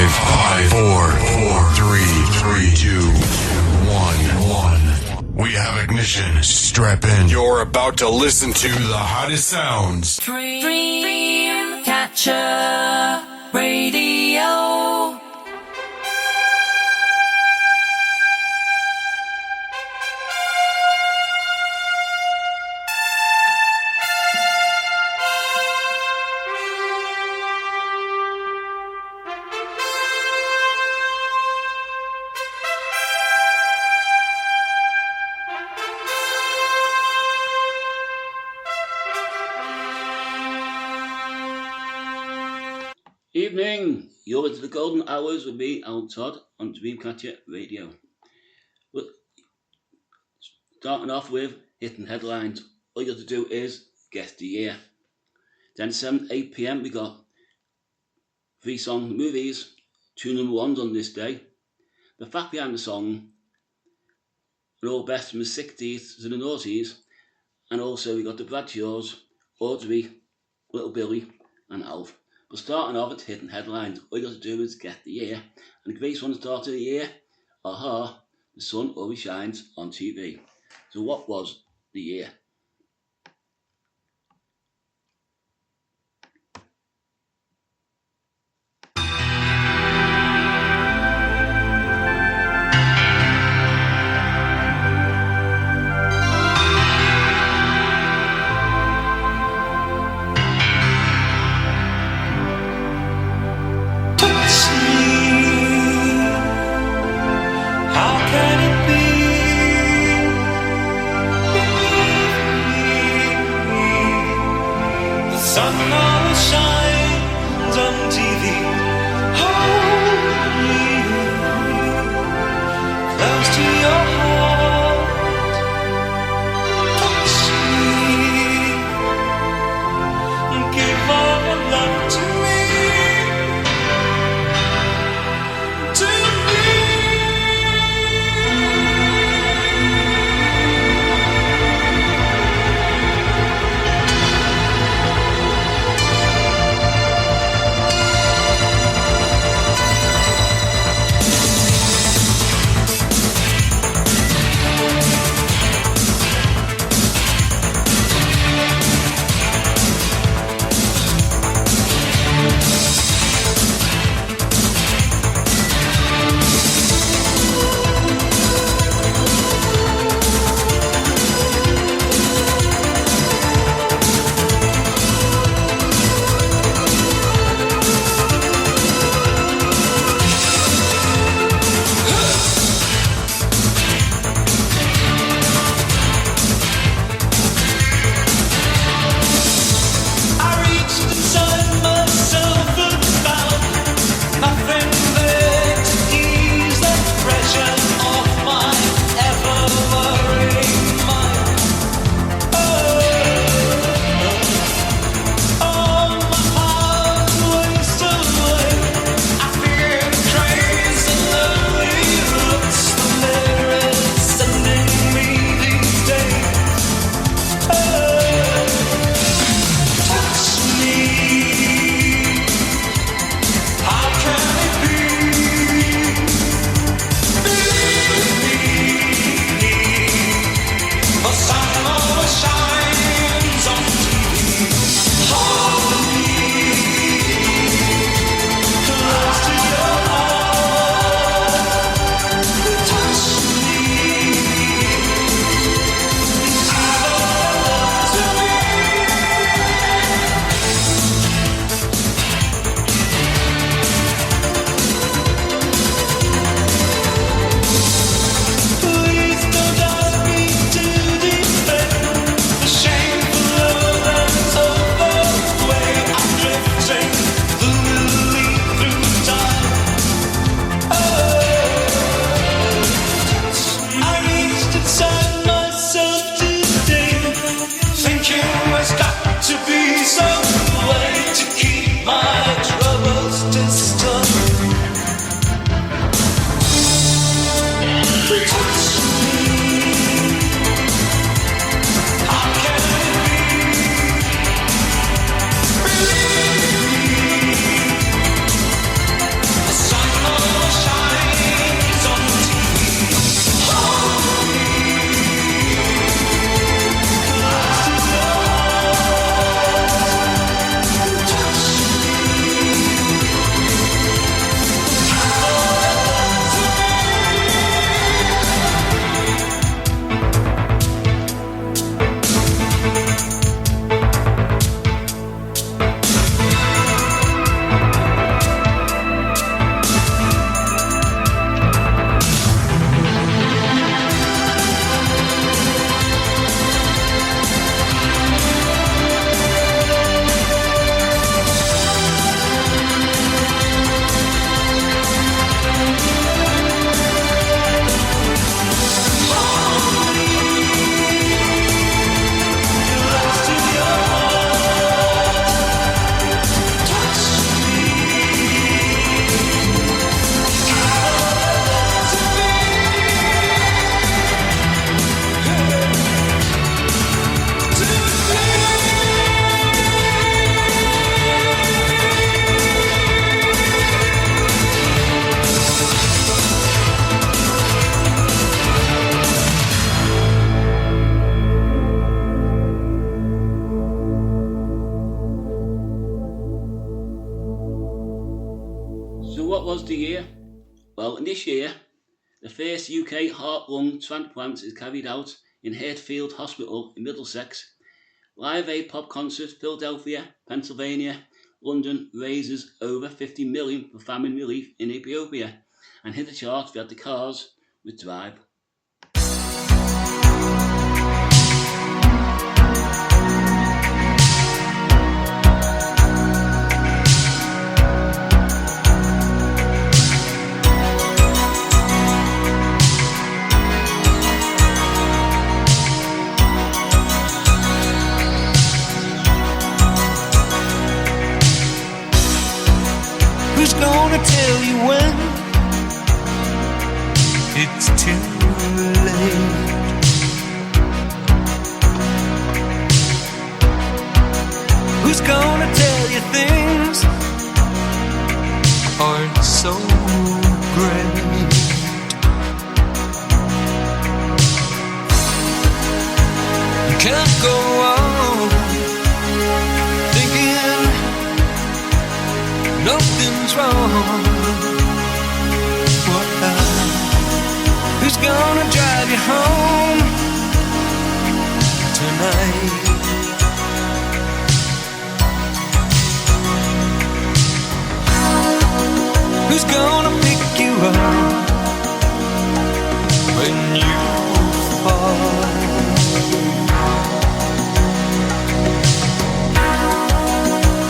Five, four, three, two, one. We have ignition. Strap in. You're about to listen to the hottest sounds. Dream Catcher Radio. Evening, you're into the golden hours with me, Alan Todd, on Dreamcatcher Radio. But starting off with hitting headlines, all you got to do is guess the year. Then 8 p.m. we got 3 song movies, 2 number ones on this day. The fact behind the song, and all best from the 60s to the noughties, and also we got the Bradshaws, Audrey, Little Billy, and Alf. But starting off at hitting headlines, all you got to do is get the year. And the greatest one to start of the year, aha, the sun always shines on TV. So what was the year? How can it be? Well, in this year, the first UK heart-lung transplant is carried out in Hertfield Hospital in Middlesex. Live Aid pop concert, Philadelphia, Pennsylvania, London raises over 50 million for famine relief in Ethiopia. And hit the charts, we had the Cars with Drive. Who's gonna tell you when it's too late? Who's gonna tell you things aren't so great? You can't go on thinking nothing's wrong. What who's gonna drive you home tonight? Who's gonna pick you up when you fall?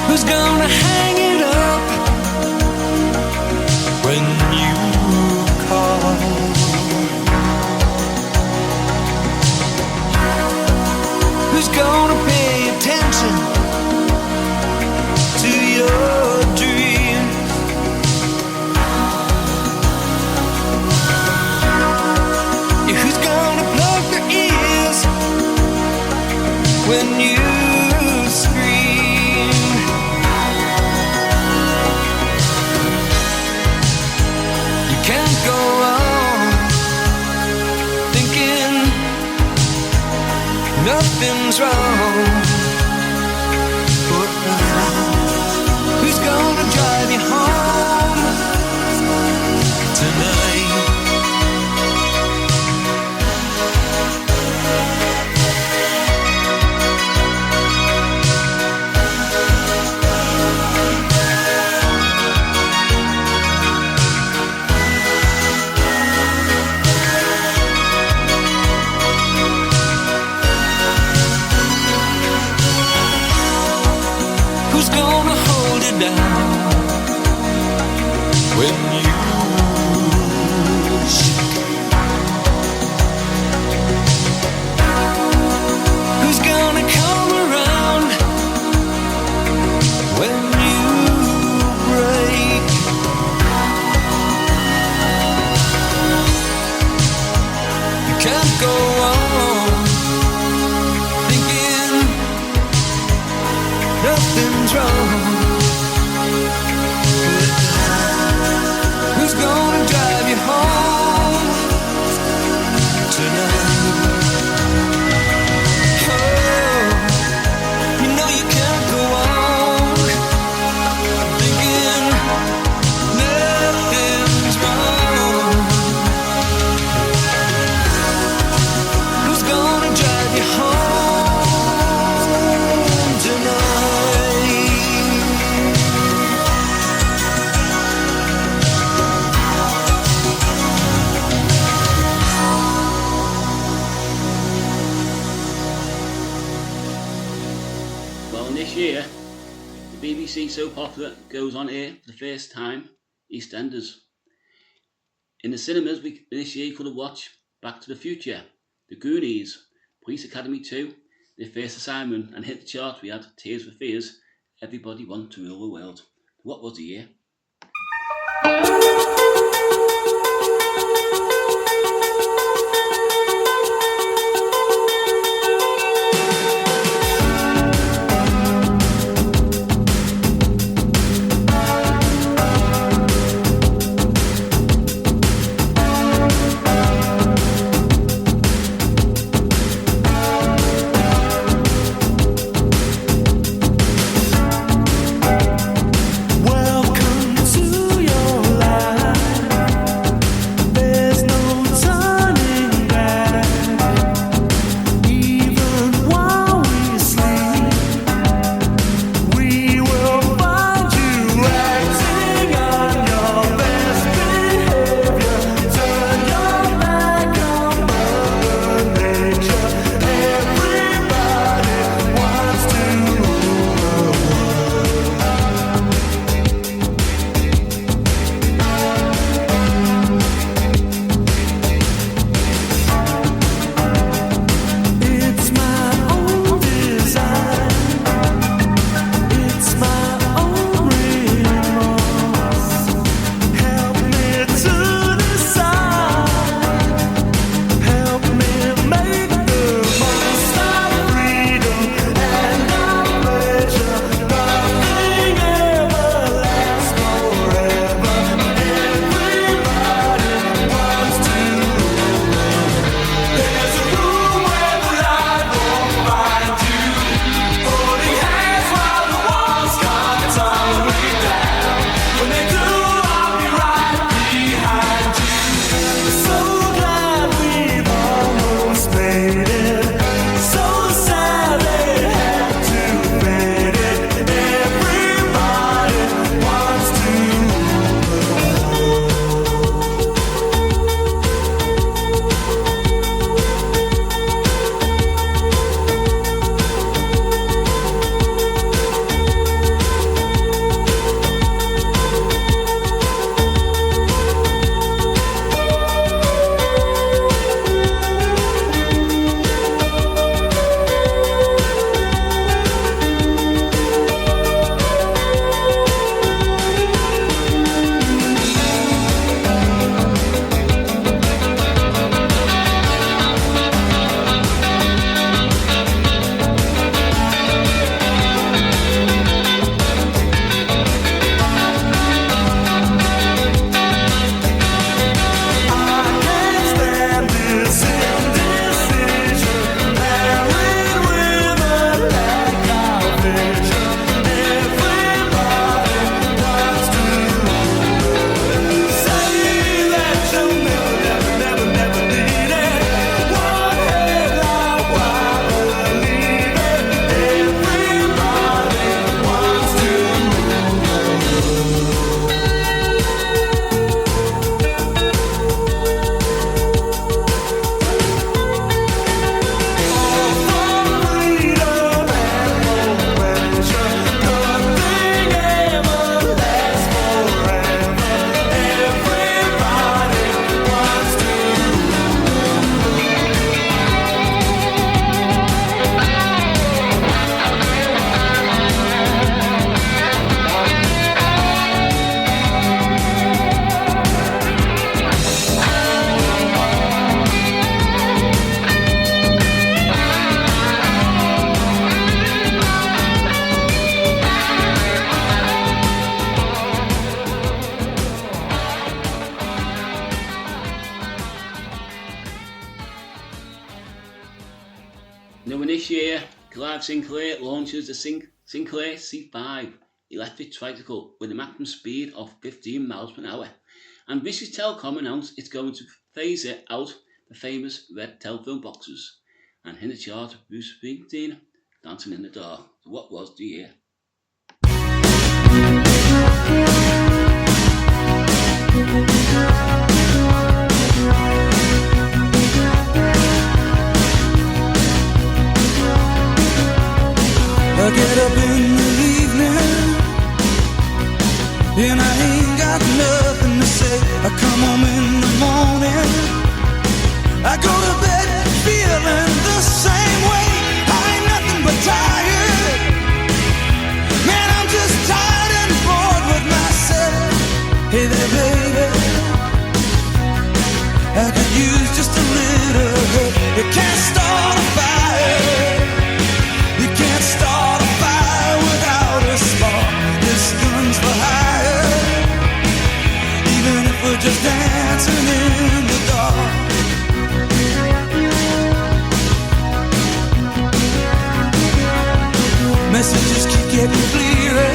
Who's gonna hang it up when you call? Who's gonna pay attention to your dreams? Yeah, who's gonna plug their ears when you scream? You can't go on thinking nothing's wrong. Who's gonna drive you home tonight? Who's gonna hold it down when you shake? Who's gonna come around when you break? You can't go on thinking nothing's wrong. Who's gonna drive you home tonight? Oh, you know you can't go on thinking nothing's wrong. Who's gonna drive you home tonight? Well, in this year, the BBC soap opera goes on air for the first time, EastEnders. In the cinemas this year you could have watched Back to the Future, The Goonies, Police Academy 2, Their First Assignment, and hit the chart we had Tears for Fears, Everybody Want to Rule the World. What was the year? Welcome to your life. Now in this year, Clive Sinclair launches the Sinclair C5 electric tricycle with a maximum speed of 15 miles per hour. And British Telecom announced it's going to phase it out the famous red telephone boxes. And in the chart, Bruce Springsteen, Dancing in the Dark. So what was the year? I get up in the evening and I ain't got nothing to say. I come home in the morning, I go to bed feeling the same way. I ain't nothing but tired. Man, I'm just tired and bored with myself. Hey there, baby, I could use just a little help. You can't start a fire. You can't start a fire without a spark. This gun's for hire, even if we're just dancing in the dark. Messages keep getting clearer.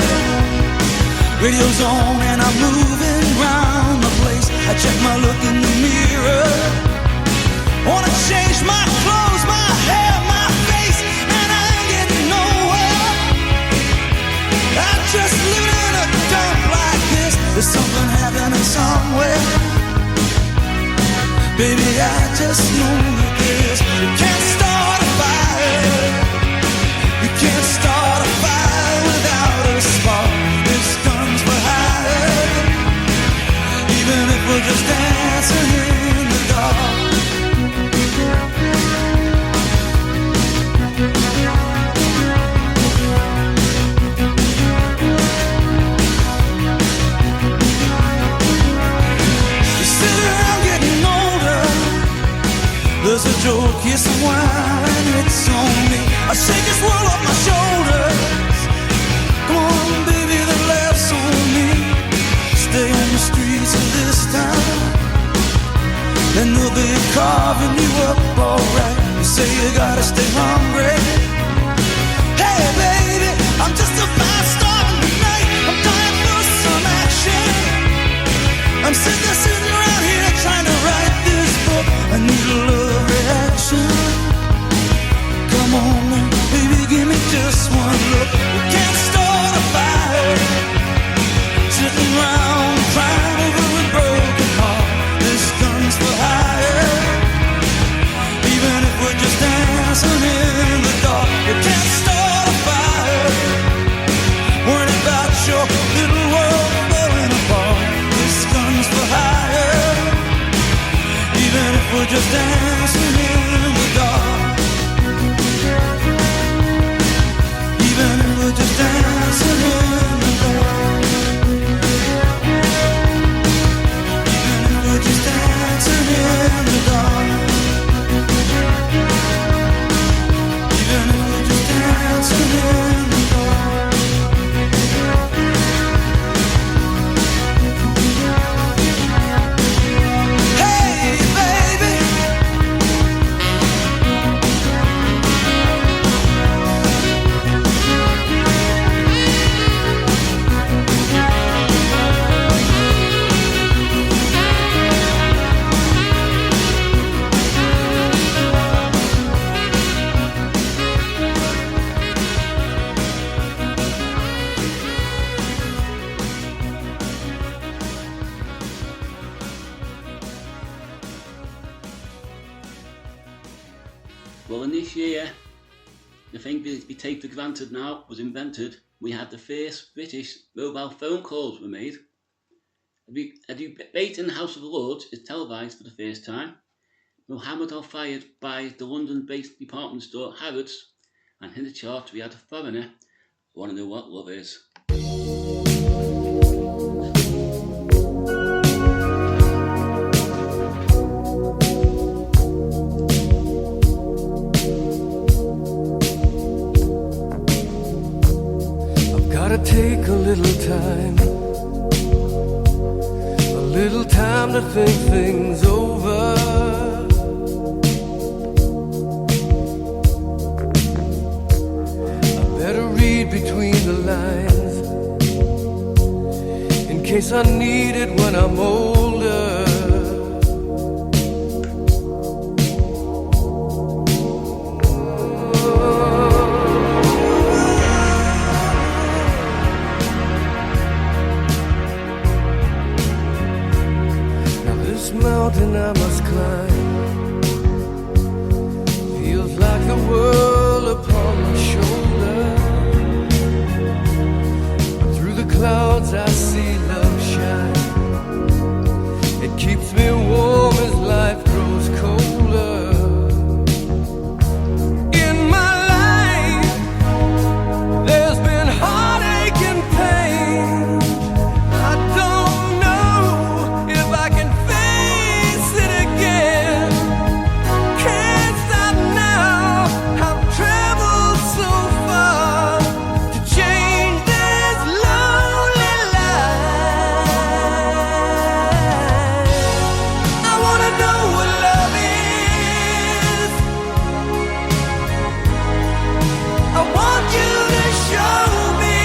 Radio's on and I'm moving round the place. I check my look in the mirror. Wanna change my clothes, my hair, my face, and I ain't getting nowhere. I'm just living in a dump like this. There's something happening somewhere. Baby, I just know that this. You can't start a fire. You can't start a fire without a spark. This gun's for hire, even if we're just dancing in the dark. There's a joke, yes, a wine, it's on me. I shake this world off my shoulders. Come on, baby, the laughs on me. Stay on the streets of this town, and they'll be carving you up alright. You say you gotta stay hungry. Hey, baby, I'm just a fast star tonight. I'm dying for some action. I'm sitting around here trying to write this book. I need a love reaction. Come on, baby, give me just one look. We can't start a fire, sitting around crying over a broken heart. This gun's for hire, even if we're just dancing in the dark. We can't start a fire, worrying about your little world falling apart. This gun's for hire, even if we're just dancing in the dark. Even if we're just dancing in the dark. Even if we're just dancing in the dark. Even if we're just dancing in the dark. Hey, baby. Well, in this year, the thing that we take for granted now was invented. We had the first British mobile phone calls were made. A debate in the House of Lords is televised for the first time. Mohammed fired by the London-based department store Harrods, and in the chart we had a foreigner. Want to know what love is? Gotta take a little time to think things over. guess I need it when I'm older. Now this mountain I must climb feels like the world upon my shoulder. Through the clouds I see love shine. It keeps me warm as life grows colder. In my life there's been heartache and pain. I don't know if I can face it again. Can't stop now. I've traveled so far to change this lonely life. I wanna know what love is. I want you to show me.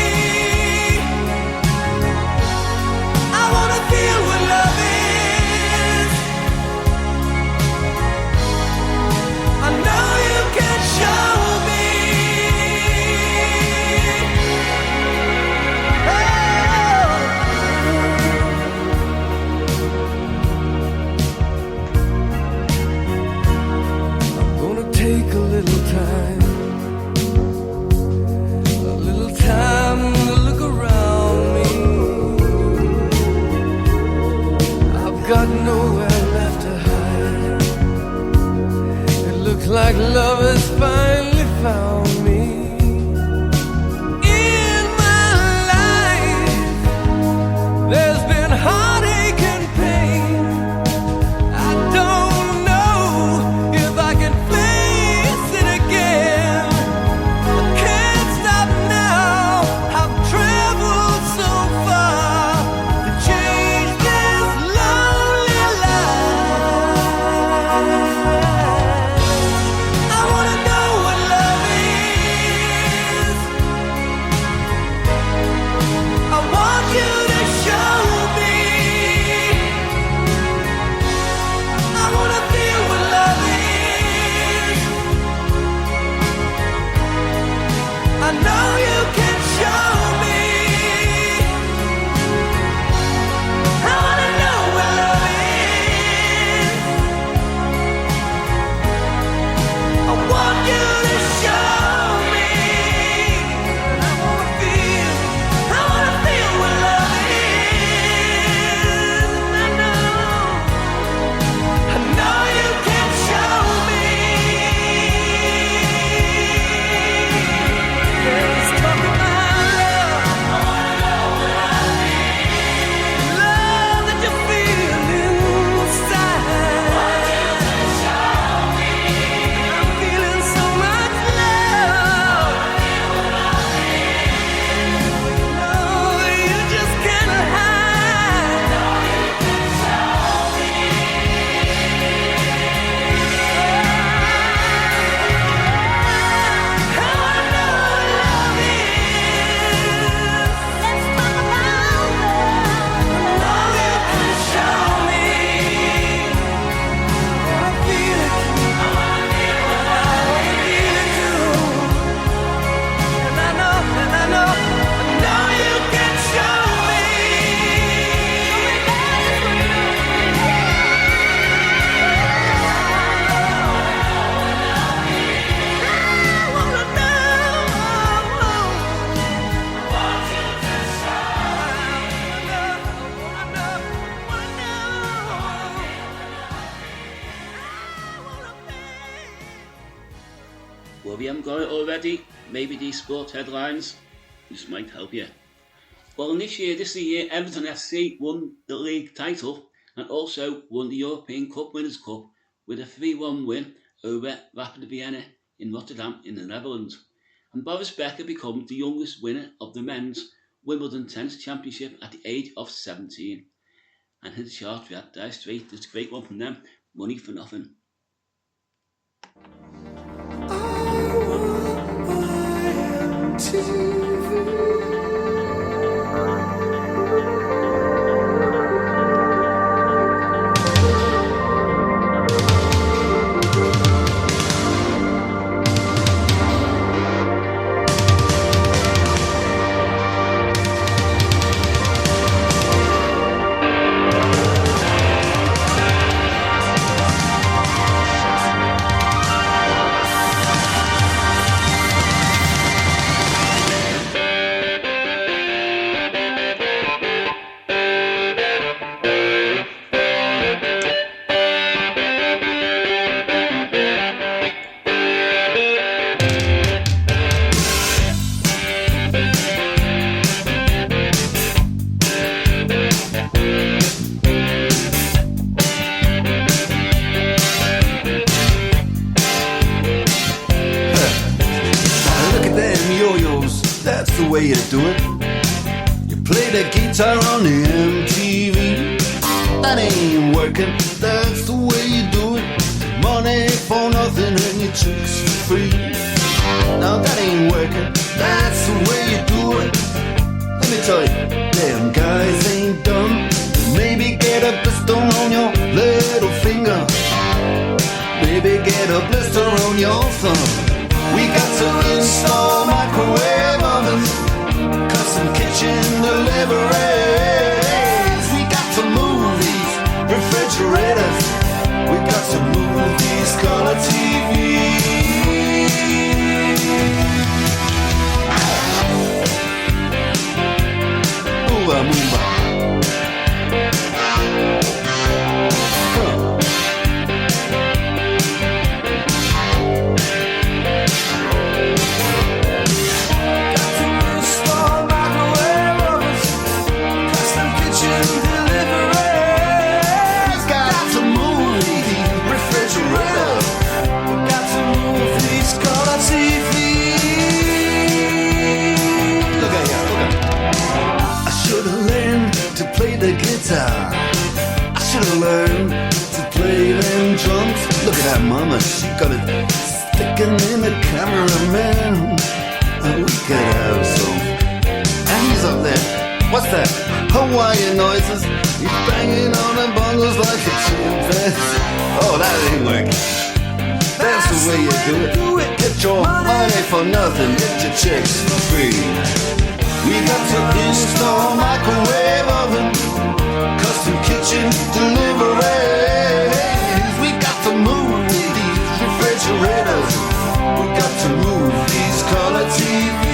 I wanna feel what love is. I know you can show me. I'm gonna take a little time to look around me. I've got nowhere left to hide. It looks like love has finally found me. In my life there's been heartache and pain. I don't know if I can face it again. I can't stop now. I've traveled so far to change this lonely life. I wanna know what love is. I want you to show me. I wanna feel what love is. I know you can show me. I wanna know what love is. I want you to show me. I wanna feel what love is. I know you can show me. Let's talk about love. I wanna know what love is. Love that you feel inside. I'm feeling so much love. No, you just can't hide. I wanna know what love is. Let's talk about love. I know you can show me. I wanna feel it. I wanna feel it too. And I know you can show me. Well, if you haven't got it already, maybe these sports headlines just might help you. Well, this is the year Everton FC won the league title and also won the European Cup Winners' Cup with a 3-1 win over Rapid Vienna in Rotterdam in the Netherlands. And Boris Becker becomes the youngest winner of the men's Wimbledon Tennis Championship at the age of 17. And hit the charts for that Dire Straits. There's a great one from them, Money for Nothing. way you do it. You play the guitar on the MTV. That ain't working, that's the way you do it. Money for nothing and your chicks for free. Now that ain't working, that's the way you do it. Let me tell you, damn guys ain't dumb. Maybe get a blister on your little finger. Maybe get a blister on your thumb. We got to install microwave ovens, custom kitchen deliveries. We got to move these refrigerators. We got to move these color TVs. Move on. I should've learned to play them drums. Look at that mama, she got it sticking in the cameraman. We could have some. And he's up there, what's that? Hawaiian noises. He's banging on the bongos like a chimpanzee. Oh, that ain't working. That's the way you do it. Get your money for nothing, get your chicks for free. We got to install microwave oven, custom kitchen deliveries. We got to move these refrigerators. We got to move these color TVs.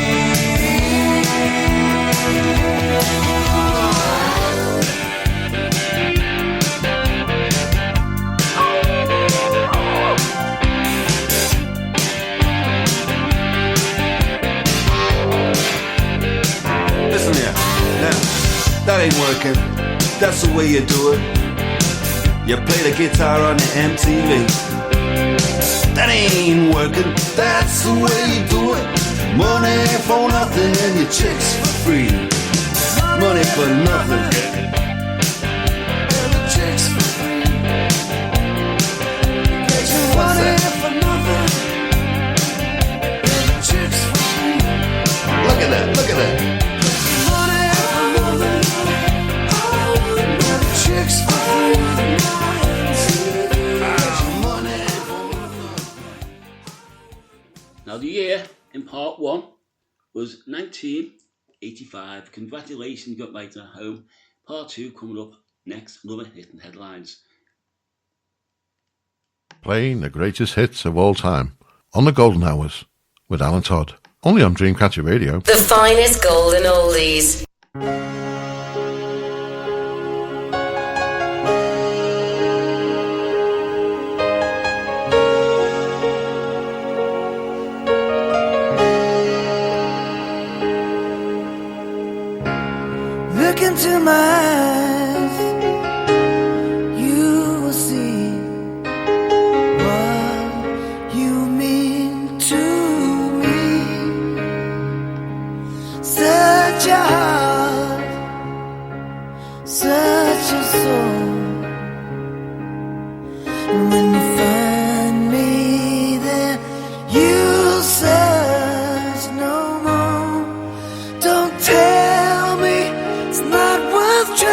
Listen here, now, that ain't working. That's the way you do it. You play the guitar on the MTV. That ain't working. That's the way you do it. Money for nothing and your chicks for free. Money for nothing and your chicks for free. What's that? For nothing and your chicks for free. Look at that, look at that. Now the year in part 1 was 1985. Congratulations, got right at home. Part 2 coming up next, another hit and headlines. Playing the greatest hits of all time on the Golden Hours with Alan Todd. Only on Dreamcatcher Radio. The finest golden oldies. Look into my eyes, you will see what you mean to me. Such a heart, such a soul. And when you find me there, you'll search no more. Don't tell me it's not worth trying.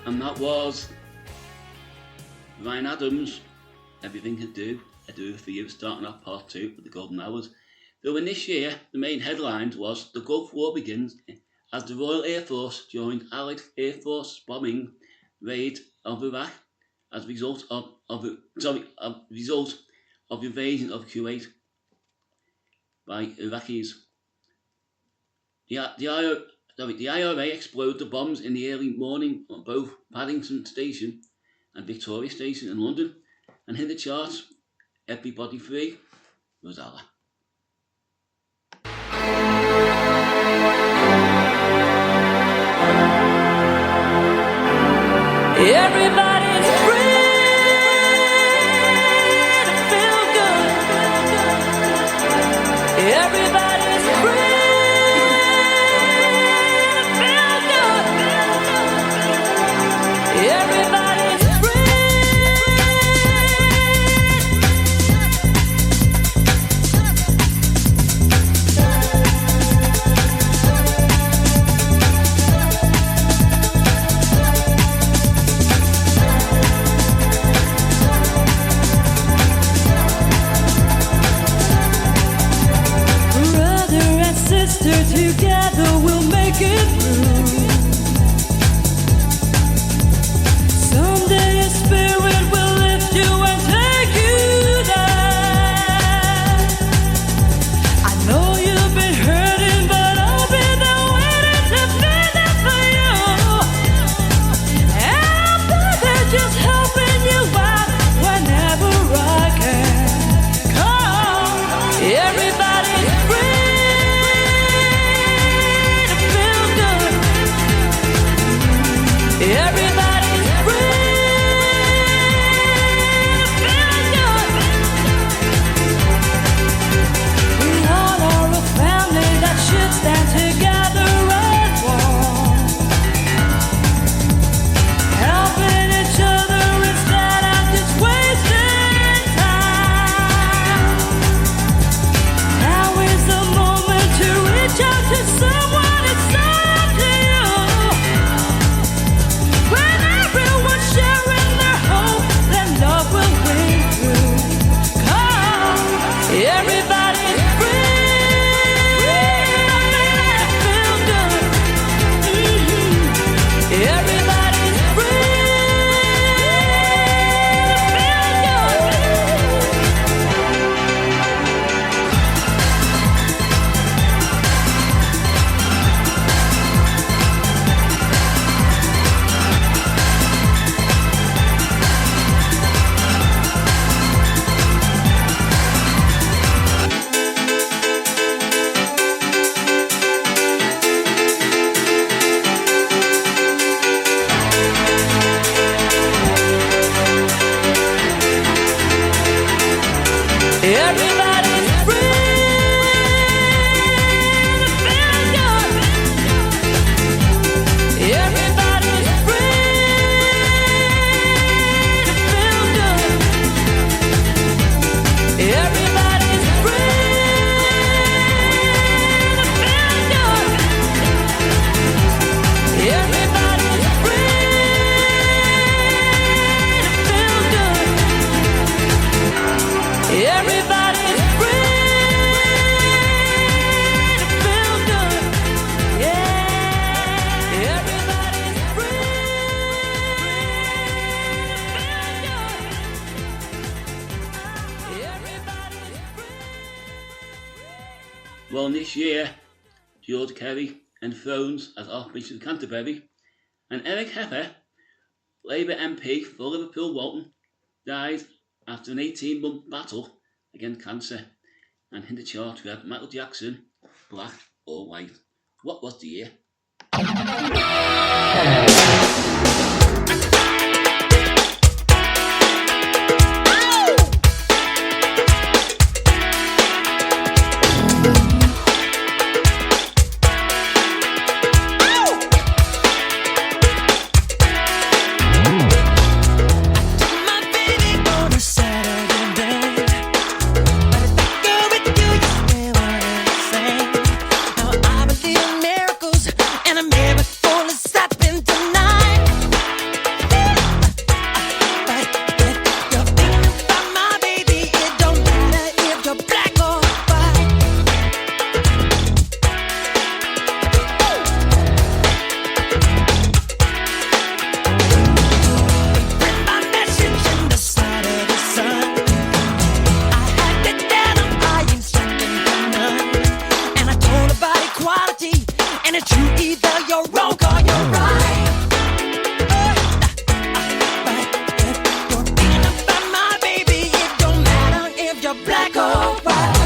And that was Ryan Adams, Everything I Do For You, starting off part 2 of the Golden Hours. Though in this year, the main headlines was the Gulf War begins as the Royal Air Force joined Allied Air Force bombing raid of Iraq as a result of the invasion of Kuwait by Iraqis. The IRA exploded the bombs in the early morning on both Paddington Station and Victoria Station in London and hit the charts. Everybody Free, Rosella. Everybody's free to feel good. Everybody's free to feel good. Everybody's together we'll make it through. Someday a spirit will lift you and take you down. I know you've been hurting, but I'll be there waiting to be there for you. And I'll be there just helping you out whenever I can. Come, everybody's free. Everybody's free to feel good. We all are a family that should stand together as one, helping each other instead of just wasting time. Now is the moment to reach out to someone. It's up to you. When everyone's sharing their hope, then love will win through. Come, everybody's free to feel good. Everybody's free Everybody's free to feel good. Everybody's free to feel good. Everybody's free to feel good. Everybody's free to feel good. Everybody's free to feel good. Yeah, everybody's free to feel good. Everybody's free. Well, this year, George Kerry enthrones as Archbishop of Canterbury, and Eric Hepper, Labour MP for Liverpool Walton, died after an 18-month battle against cancer, and in the chart we have Michael Jackson, Black or White. What was the year? Now I believe in miracles and a miracle is you either you're wrong or you're right. You're thinking about my baby. It don't matter if you're black or white.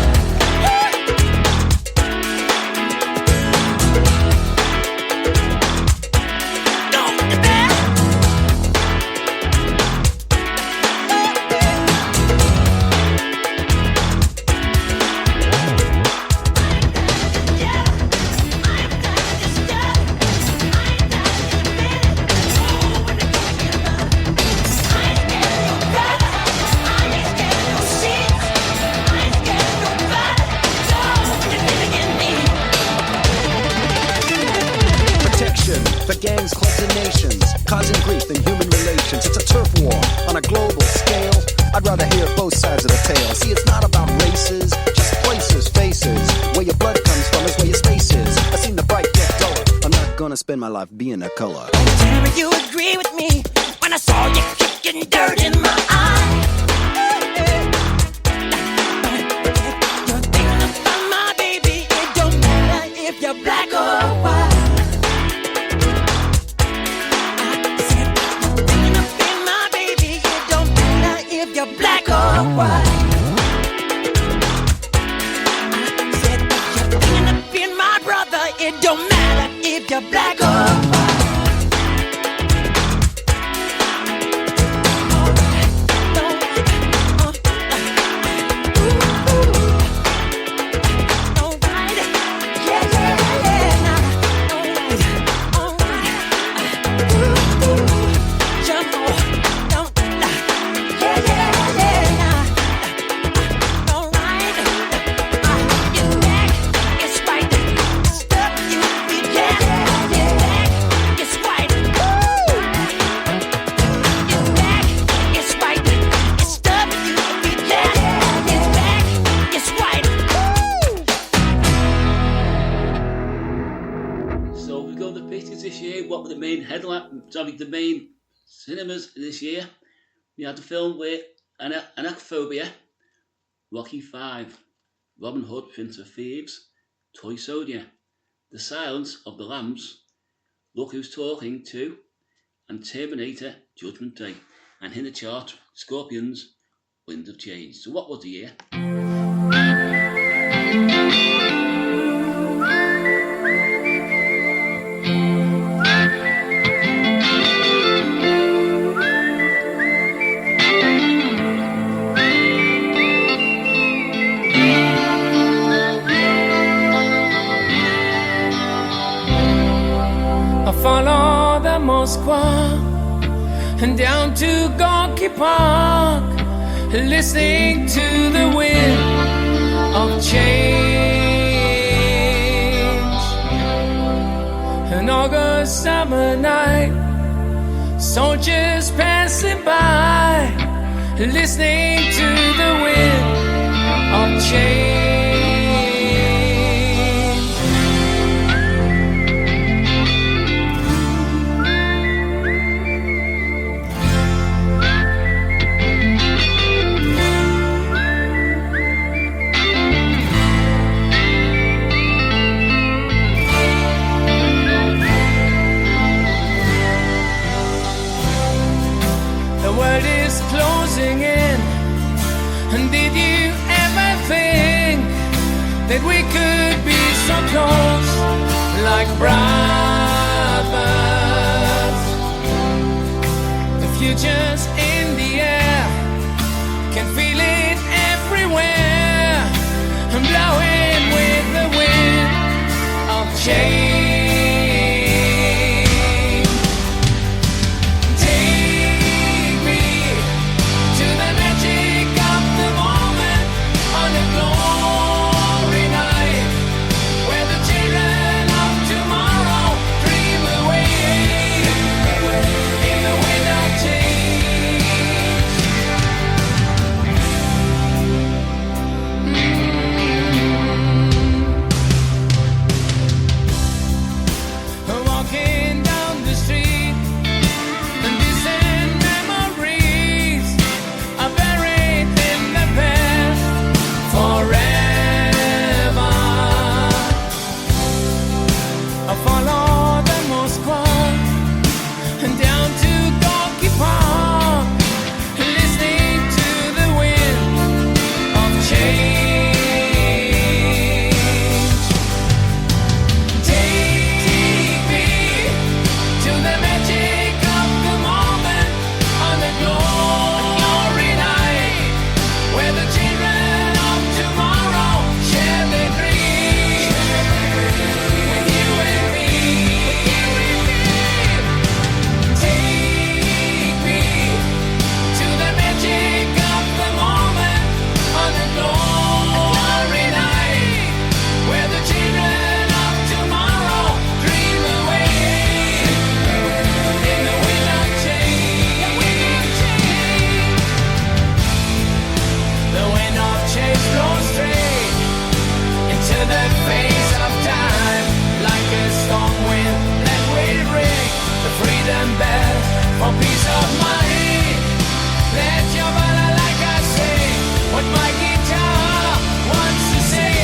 For gangs, clubs, and nations, causing grief in human relations. It's a turf war on a global scale. I'd rather hear both sides of the tale. See, it's not about races, just places, faces. Where your blood comes from is where your space is. I seen the bright get duller. I'm not gonna spend my life being a color. Tell me you agree with me when I saw you kicking dirt in my eye. You're thinking about my baby. It don't matter if you're black or white. You're black or white. I said you're thinking of being my brother. It don't matter if you're black or white. The main cinemas this year. We had the film with Anaphobia, Rocky V, Robin Hood, Prince of Thieves, Toy Soldier, The Silence of the Lambs, Look Who's Talking 2, and Terminator Judgment Day. And in the chart, Scorpions, Wind of Change. So what was the year? Follow the Moskva and down to Gorky Park, listening to the wind of change. An August summer night, soldiers passing by, listening to the wind of change. Closing in, and did you ever think that we could be so close, like brothers? The future's in the air, can feel it everywhere, and blowing with the wind of change. the freedom bell for peace of mind. Let your body, like I say, what my guitar wants to say.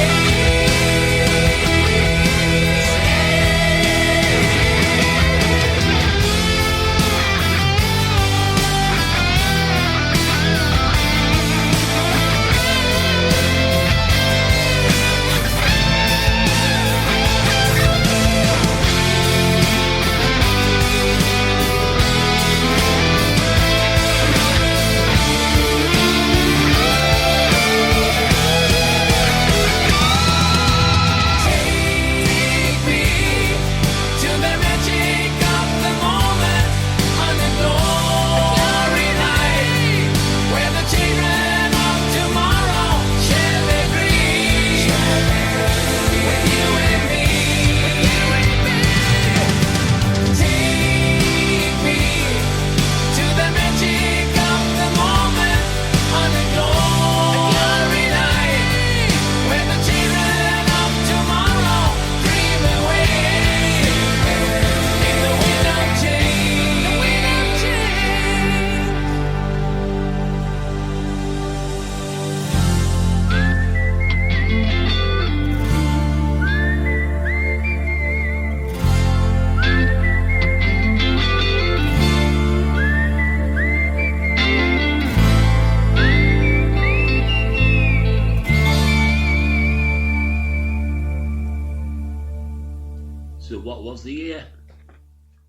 So what was the year?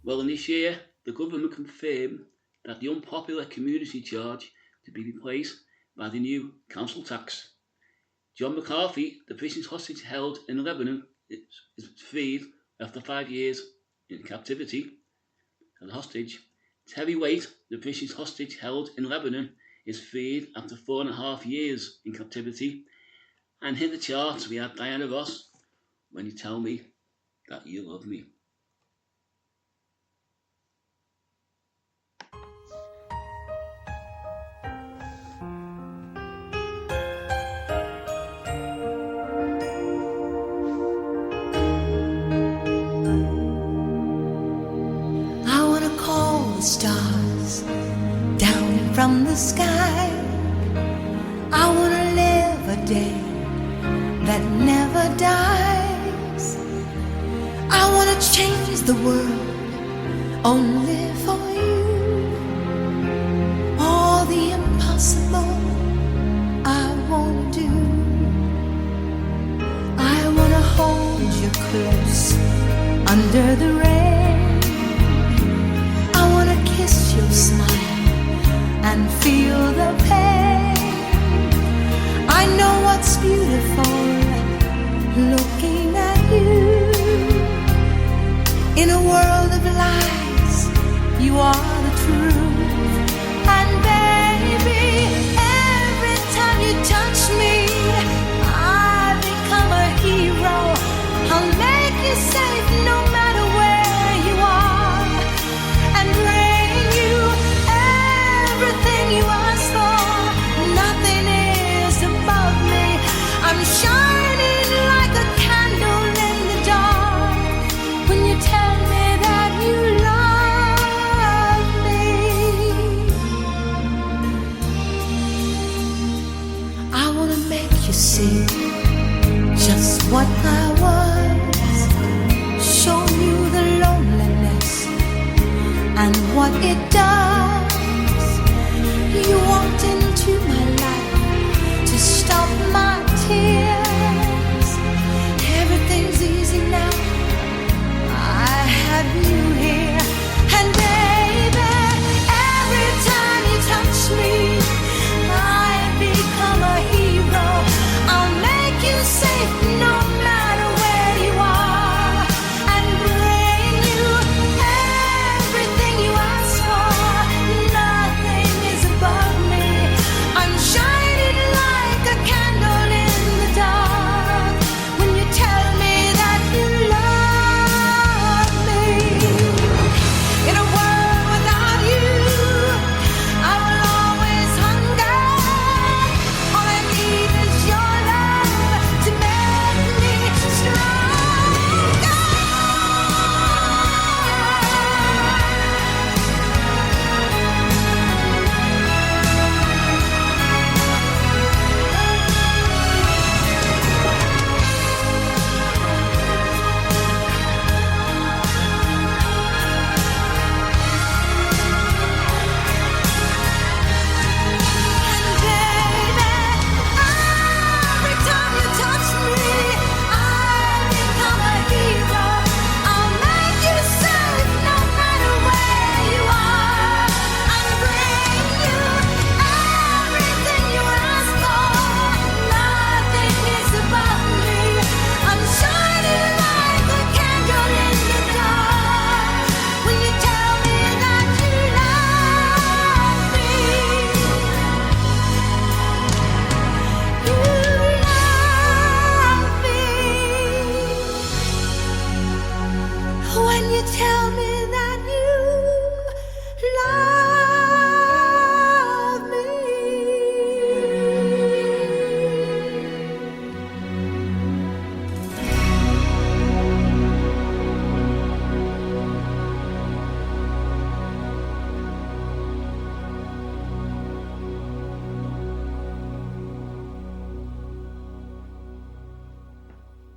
Well, in this year, the government confirmed that the unpopular community charge to be replaced by the new council tax. John McCarthy, the British hostage held in Lebanon, is freed after 5 years in captivity as a hostage. Terry Waite, the British hostage held in Lebanon, is freed after 4.5 years in captivity. And in the charts we had Diana Ross, When You Tell Me That You Love Me. I wanna call the stars down from the sky. I wanna live a day that never dies. I wanna change the world only for you. All the impossible I wanna do. I wanna hold you close under the rain. I wanna kiss your smile and feel the pain. I know what's beautiful looking at you. In a world of lies, you are the truth. And baby, every time you touch me, I become a hero. I'll make you safe no matter where you are, and bring you everything you ask for. Nothing is above me. I'm shining like a candle in the dark when you tell me that you love me. I wanna make you see just what I was, show you the loneliness and what it does. You walked into my life to stop my tears. Everything's easy now, I have you here. And baby, every time you touch me, I become a hero. I'll make you safe no matter where you are, and bring you everything you ask for. Nothing is above me.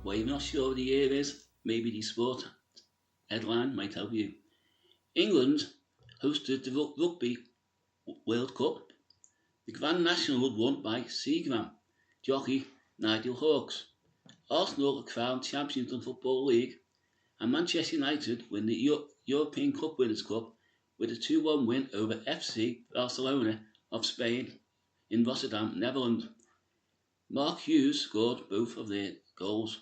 Why you're not sure what the year is? Maybe the sport headline might help you. England hosted the Rugby World Cup. The Grand National was won by Seagram jockey Nigel Hawkes. Arsenal are crowned champions of the Football League, and Manchester United win the European Cup Winners' Cup with a 2-1 win over FC Barcelona of Spain in Rotterdam, Netherlands. Mark Hughes scored both of their goals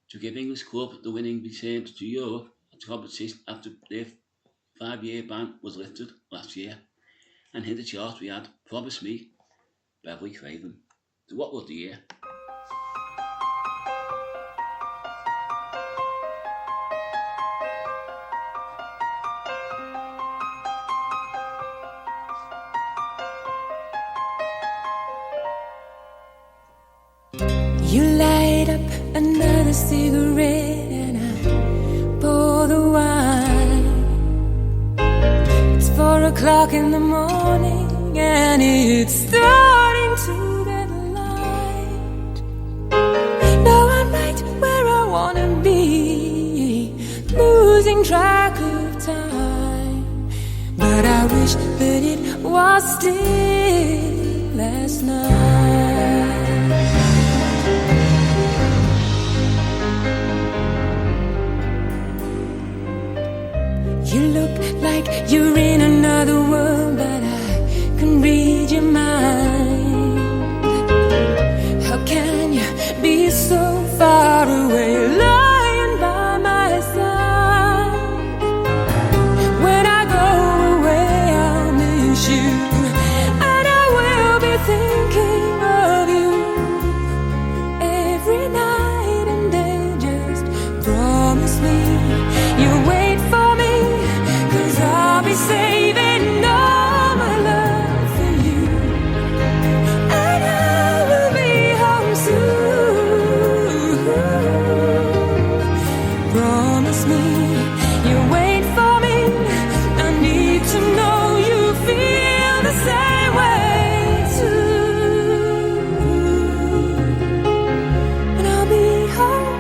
to give English club the winning return to Europe competition after their 5-year ban was lifted last year. And in the chart we had Promise Me, Beverly Craven. So what was the year? You light up another cigarette and I pour the wine. It's 4 o'clock in the morning and it's starting to get light. Now I'm right where I wanna be, losing track of time. But I wish that it was still last night. You look like you're in another world, but I can read your mind. How can you be so far away, lying by my side? When I go away, I'll miss you, and I will be thinking of you every night and day. Just promise me you'll wait for me, I'll be saving all my love for you, and I will be home soon. Promise me you'll wait for me. I need to know you feel the same way too. And I'll be home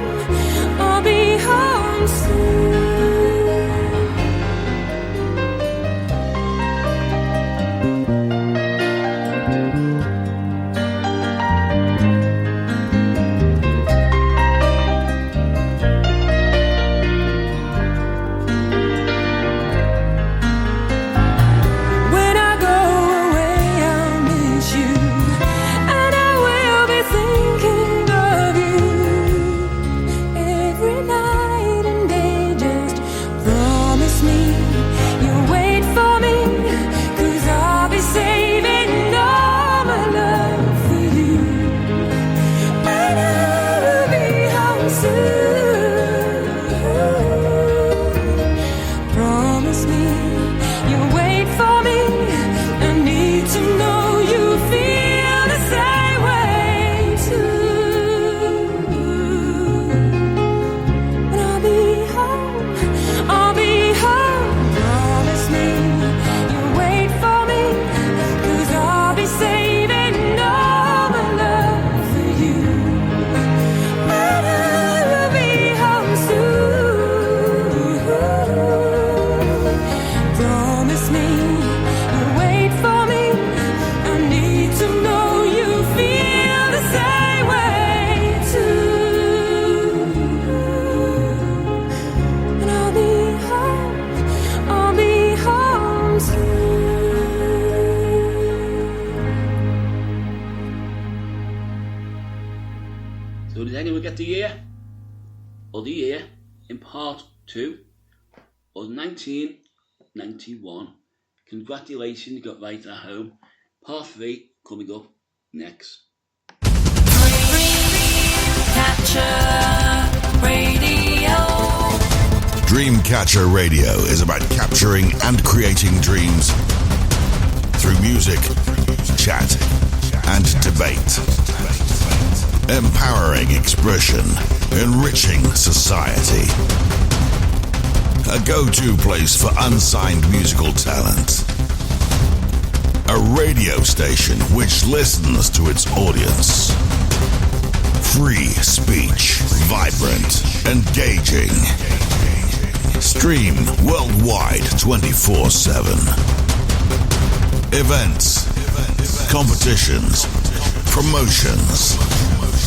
soon. So did anyone get the year? Or the year in part 2 was 1991. Congratulations, you got right at home. Part 3 coming up next. Dreamcatcher Radio. Dreamcatcher Radio is about capturing and creating dreams through music, chat, and debate. Empowering expression, enriching society. A go-to place for unsigned musical talent. A radio station which listens to its audience. Free speech, vibrant, engaging. Stream worldwide 24/7. Events, competitions, promotions.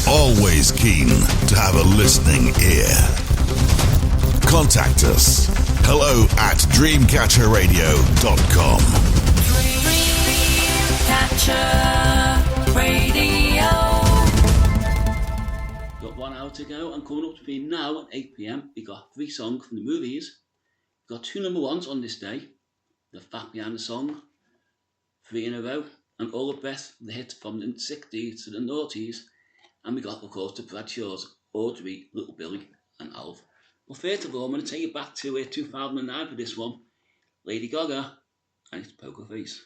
Always keen to have a listening ear. Contact us. hello@dreamcatcherradio.com. Dreamcatcher Radio. Got 1 hour to go, and coming up between now and 8 p.m. we got 3 songs from the movies. We got 2 number 1s on this day. The Fat Piano Song, 3 in a row, and all the best the hits from the 60s to the noughties. And we got, of course, the Bradshaws, Audrey, Little Billy, and Alf. But first of all, I'm going to take you back to 2009 for this one. Lady Gaga, and it's Poker Face.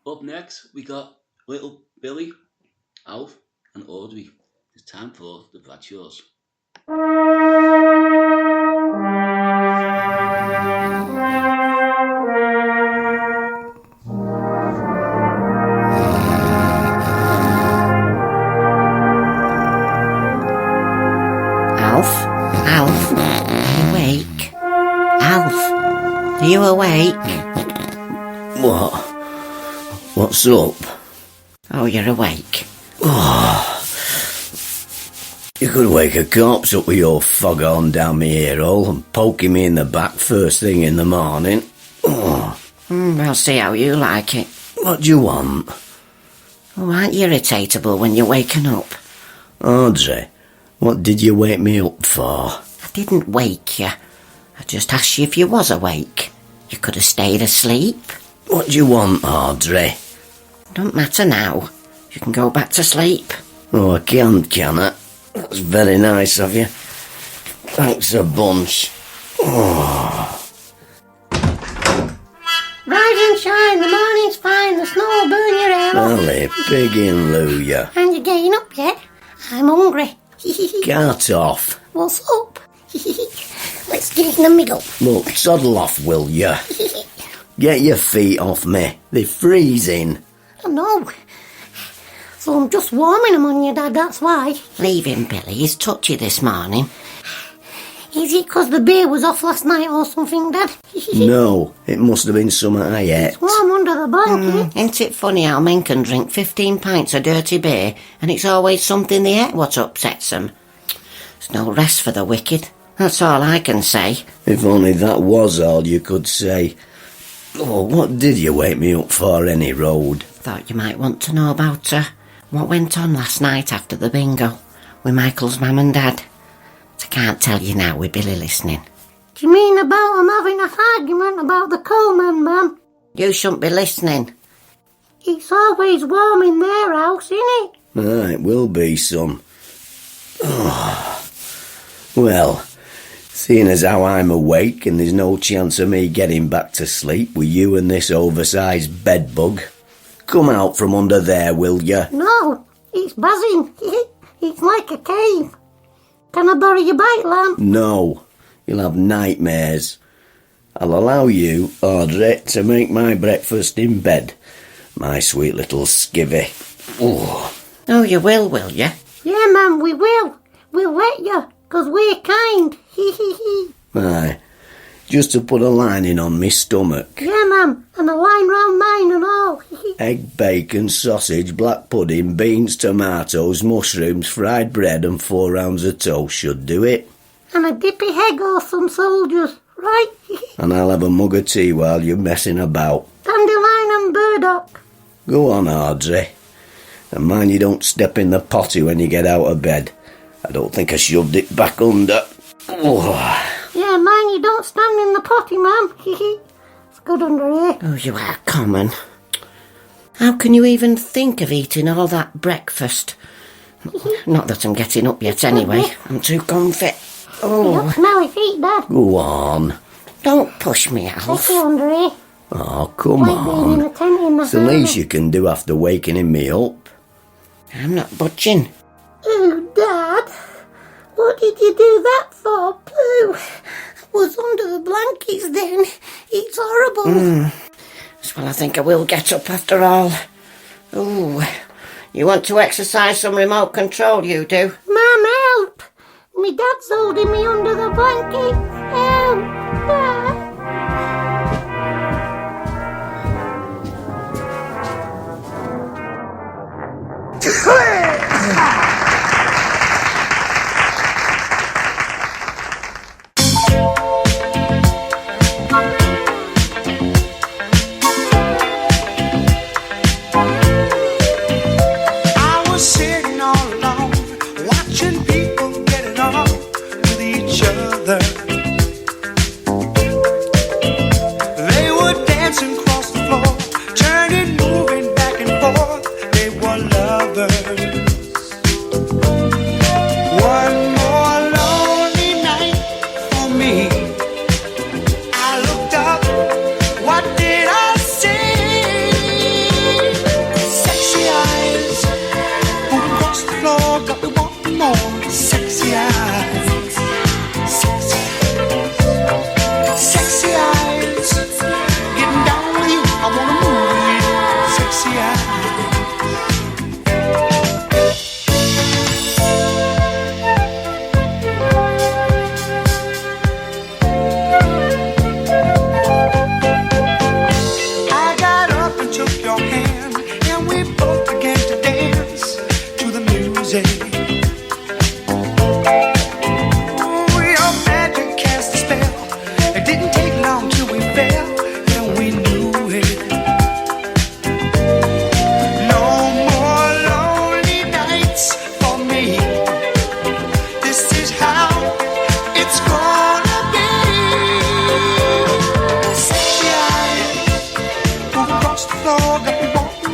Up next, we got Little Billy, Alf, and Audrey. It's time for the Bradshaws. Are you awake? What? What's up? Oh, you're awake. You could wake a corpse up with your foghorn down my ear hole and poking me in the back first thing in the morning. I'll see how you like it. What do you want? Oh, aren't you irritatable when you're waking up? Audrey, what did you wake me up for? I didn't wake you. I just asked you if you was awake. You could have stayed asleep. What do you want, Audrey? Don't matter now. You can go back to sleep. Oh, I can't, can I? That's very nice of you. Thanks a bunch. Rise and shine, the morning's fine, the snow will burn your hair off. Golly, pig in Luya. And you're getting up yet? I'm hungry. Cart off. What's up? Let's get in the middle. Look, toddle off, will ya? Get your feet off me. They're freezing. I know. So I'm just warming them on you, Dad, that's why. Leave him, Billy. He's touchy this morning. Is it 'cause the beer was off last night or something, Dad? No, it must have been something I ate. It's warm under the blanket. Ain't it funny how men can drink 15 pints of dirty beer and it's always something they ate what upsets them? There's no rest for the wicked. That's all I can say. If only that was all you could say. Oh, what did you wake me up for, any road? Thought you might want to know about what went on last night after the bingo with Michael's mum and dad. But I can't tell you now with Billy listening. Do you mean about them having an argument about the coalman, Mum? You shouldn't be listening. It's always warm in their house, innit? It will be some. Well, seeing as how I'm awake and there's no chance of me getting back to sleep with you and this oversized bedbug, come out from under there, will ya? No, it's buzzing. It's like a cave. Can I borrow your bike lamp? No, you'll have nightmares. I'll allow you, Audrey, to make my breakfast in bed. My sweet little skivvy. Oh, you will you? Yeah, Mum, we will. We'll let you, 'cause we're kind. Aye, just to put a lining on me stomach. Yeah, Mum, and a line round mine and all. Egg, bacon, sausage, black pudding, beans, tomatoes, mushrooms, fried bread and 4 rounds of toast should do it. And a dippy egg or some soldiers, right? And I'll have a mug of tea while you're messing about. Dandelion and burdock. Go on, Audrey. And mind you don't step in the potty when you get out of bed. I don't think I shoved it back under. Yeah, mind you don't stand in the potty, Mum. It's good under here. Oh, you are common. How can you even think of eating all that breakfast? Not that I'm getting up yet anyway. I'm too comfy. You'll smell your feet, Dad. Go on. Don't push me, Alf. Take you under here. Oh, come Like being in on. a tent in the It's the least you can do after waking me up. I'm not budging. Oh, Dad. What did you do that for, Pooh? I was under the blankets then. It's horrible. Well, I think I will get up after all. Ooh, you want to exercise some remote control, you do? Mum, help! Me dad's holding me under the blanket. Help! Dad. I was sitting all alone, watching people get it on with each other. They were dancing across the floor, turning, moving back and forth. They were lovers. One more lonely night for me. I looked up, what did I see? Sexy eyes, moving across the floor, got me wanting more. Sexy eyes, sexy eyes, getting down with you, I wanna move with you. Sexy eyes.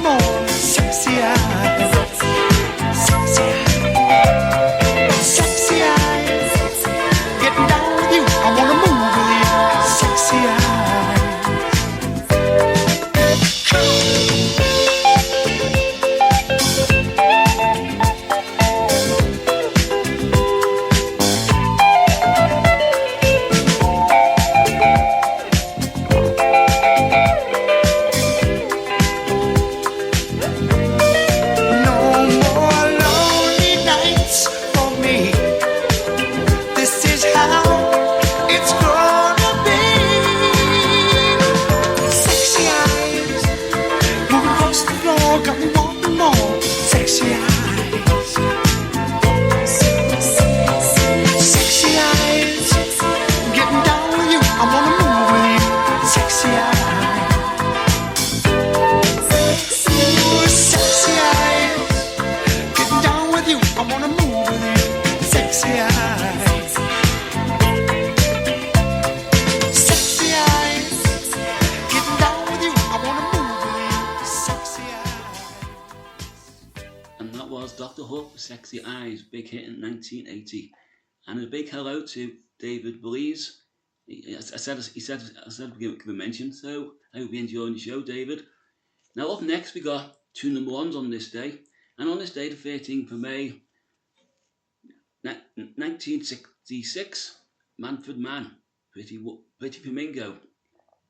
more. Sexy eyes, sexy eyes, sexy eyes. Getting down with you, I wanna move with you. Sexy eyes. Sexy Eyes, big hit in 1980. And a big hello to David Belize. I said give a mention, so I hope you're enjoying the show, David. Now up next we got two number ones on this day. And on this day, the 13th of May, 1966, Manfred Mann, Pretty Flamingo,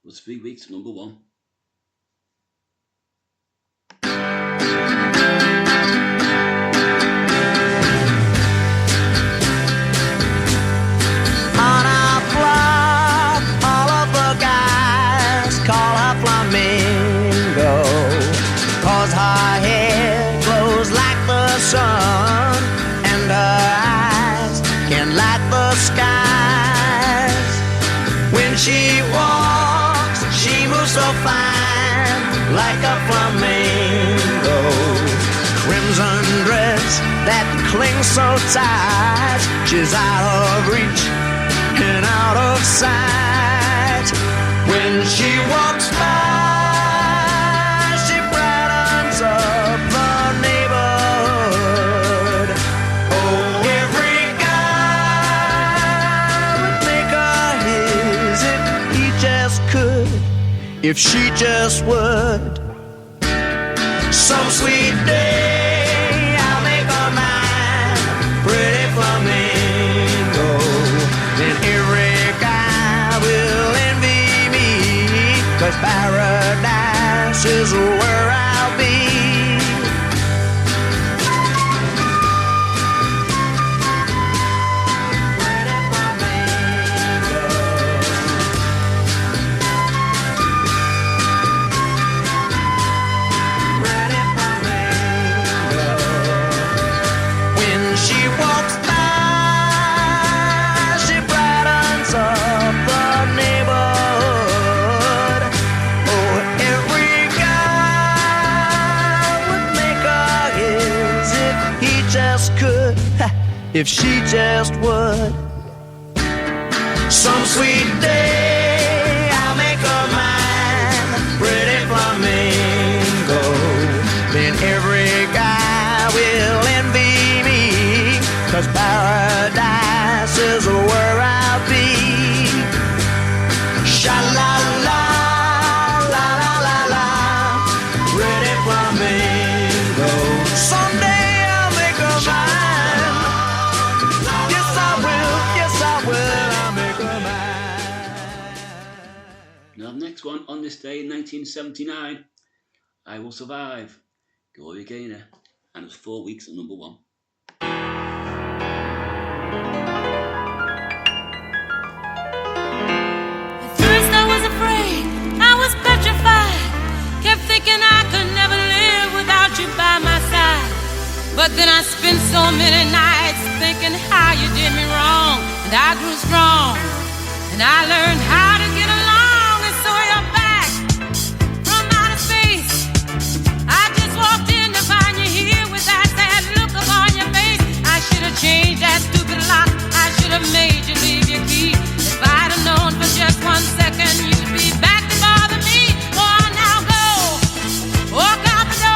was 3 weeks at number one. Sun and her eyes can light the skies. When she walks, she moves so fine, like a flamingo. Crimson dress that clings so tight, she's out of reach and out of sight. When she walks by, she brightens up the neighborhood. If she just would, some sweet day I'll make her mine, pretty flamingo. Then every guy will envy me, 'cause paradise is where I'll be. If she just would, some sweet day I'll make her mine, pretty flamingo. Then every guy will envy me, 'cause paradise is where I'll be. Sha-la-la, la-la-la-la, pretty flamingo. Someday I'll make her mine. Now the next one on this day in 1979, I Will Survive, Gloria Gaynor, and it's 4 weeks at number one. At first I was afraid, I was petrified, kept thinking I could never live without you by my side. But then I spent so many nights thinking how you did me wrong, and I grew strong, and I learned how to get along. And so you're back from outer space. I just walked in to find you here with that sad look upon your face. I should have changed that stupid lock, I should have made you leave your key. If I'd have known for just 1 second you'd be back to bother me. Oh, now go, walk out the door.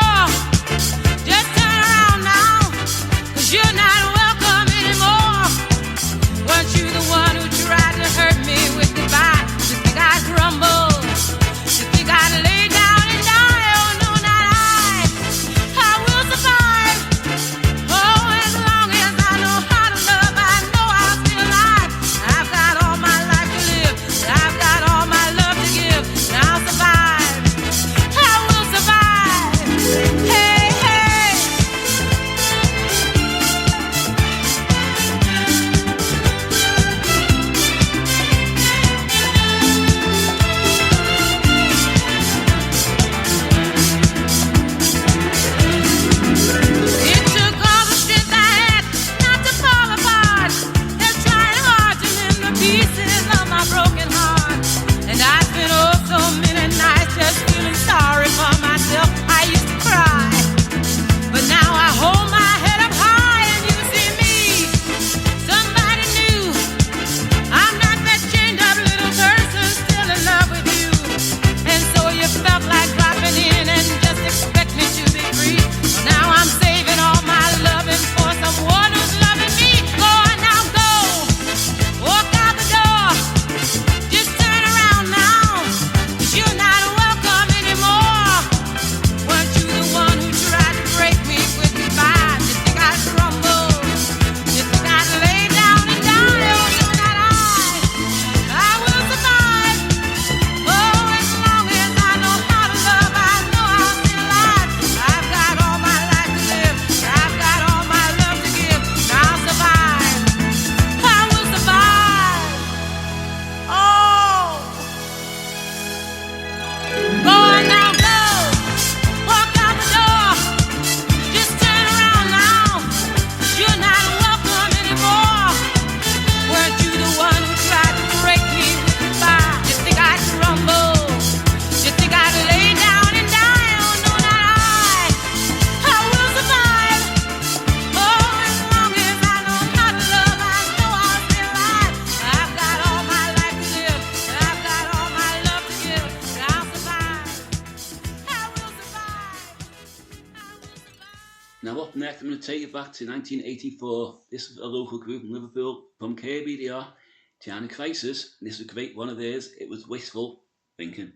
Now up next, I'm going to take you back to 1984. This is a local group in Liverpool from KBDR, Tiana Crisis, and this is a great one of theirs. It was Wistful Thinking.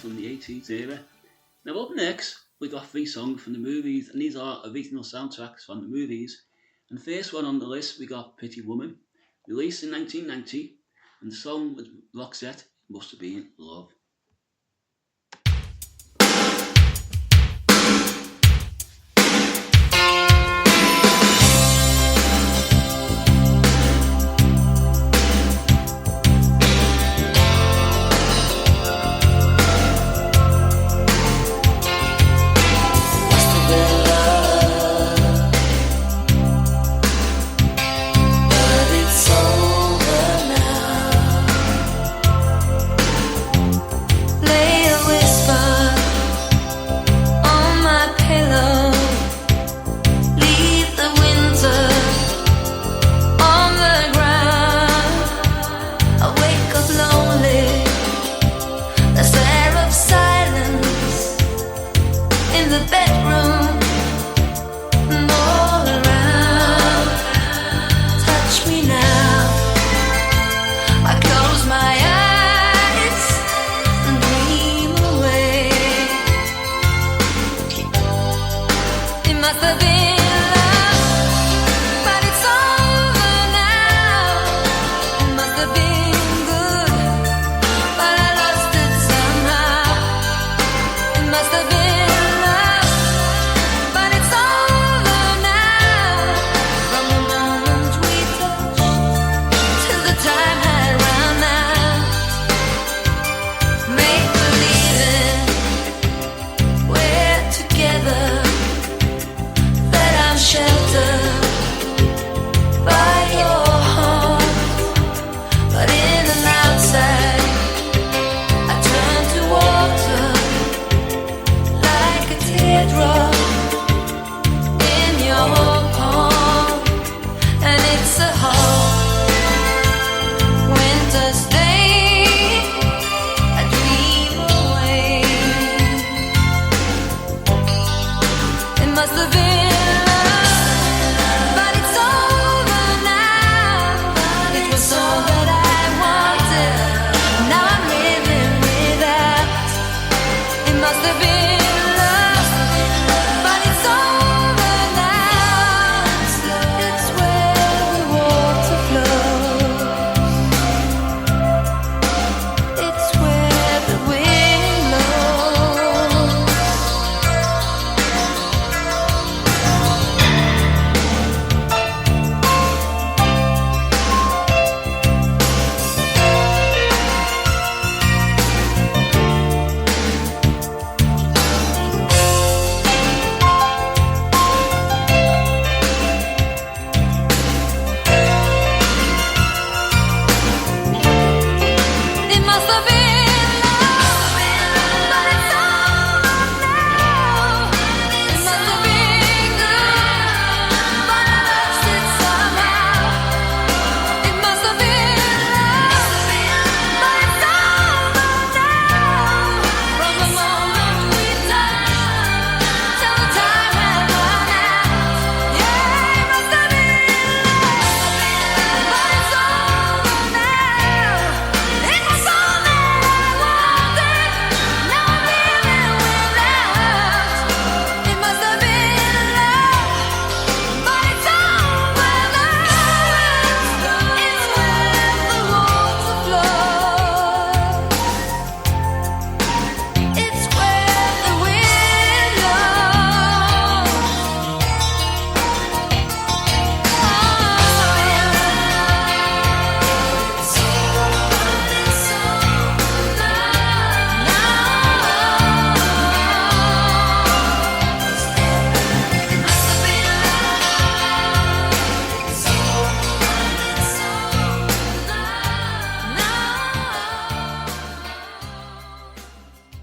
From the 80s era. Now up next we got 3 songs from the movies, and these are original soundtracks from the movies. And the first one on the list we got Pretty Woman, released in 1990, And the song with Roxette must have been Love.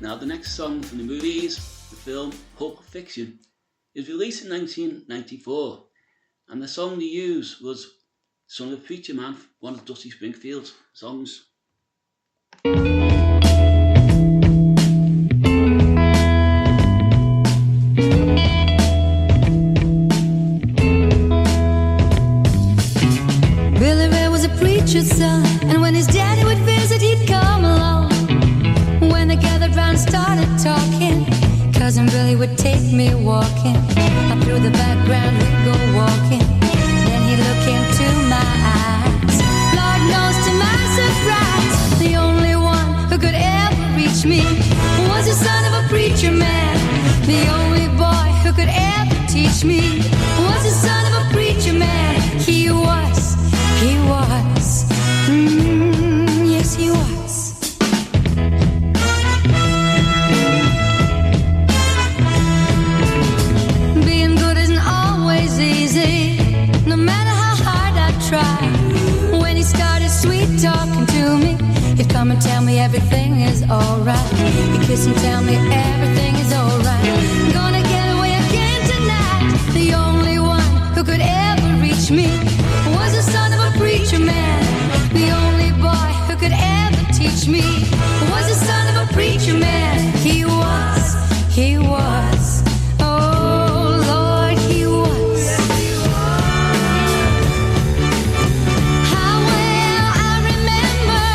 Now the next song from the movies, the film Pulp Fiction, is released in 1994, and the song they used was Son of a Preacher Man, one of Dusty Springfield's songs. Billy Ray was a preacher's son, and when his daddy would visit, he'd come along. When they gathered round and started talking, Cousin Billy would take me walking. Up through the background we'd go walking. Then he'd look into my eyes. Lord knows to my surprise, reach me was the son of a preacher man. The only boy who could ever teach me was the son of a preacher man. He was, yes he was. Being good isn't always easy, no matter how hard I try. When he started sweet talking to me, he'd come and tell me everything is alright. He'd kiss and tell me everything is alright. Gonna get away again tonight. The only one who could ever reach me was the son of a preacher man. The only boy who could ever teach me was the son of a preacher man. He was, oh Lord, he was. How well I remember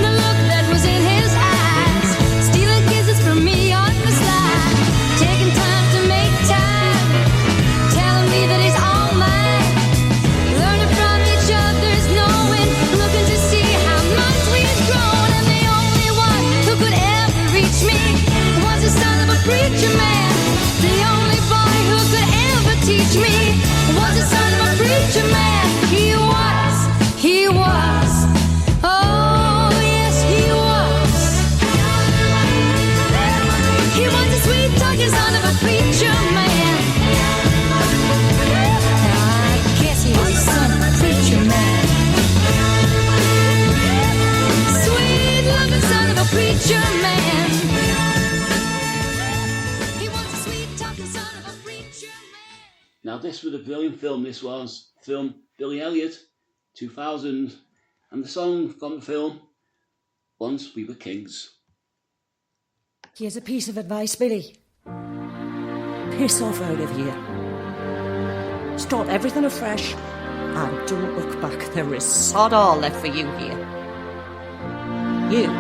the look that was in his eyes, stealing kisses from me on the slide, taking time to make time, telling me that he's all mine, learning from each other's knowing, looking to see how much we've grown. And the only one who could ever reach me was the son of a preacher man. The only boy who could ever teach me was the son of a preacher man. He was, oh yes he was. He was the sweet talking son of a preacher man. I guess he was the son of a preacher man. Sweet loving son of a preacher man. He was the sweet talking son of a preacher man. Now this was a brilliant film. This was film Billy Elliot, 2000, and the song from the film, Once We Were Kings. Here's a piece of advice, Billy. Piss off out of here. Start everything afresh and don't look back. There is sod all left for you here. You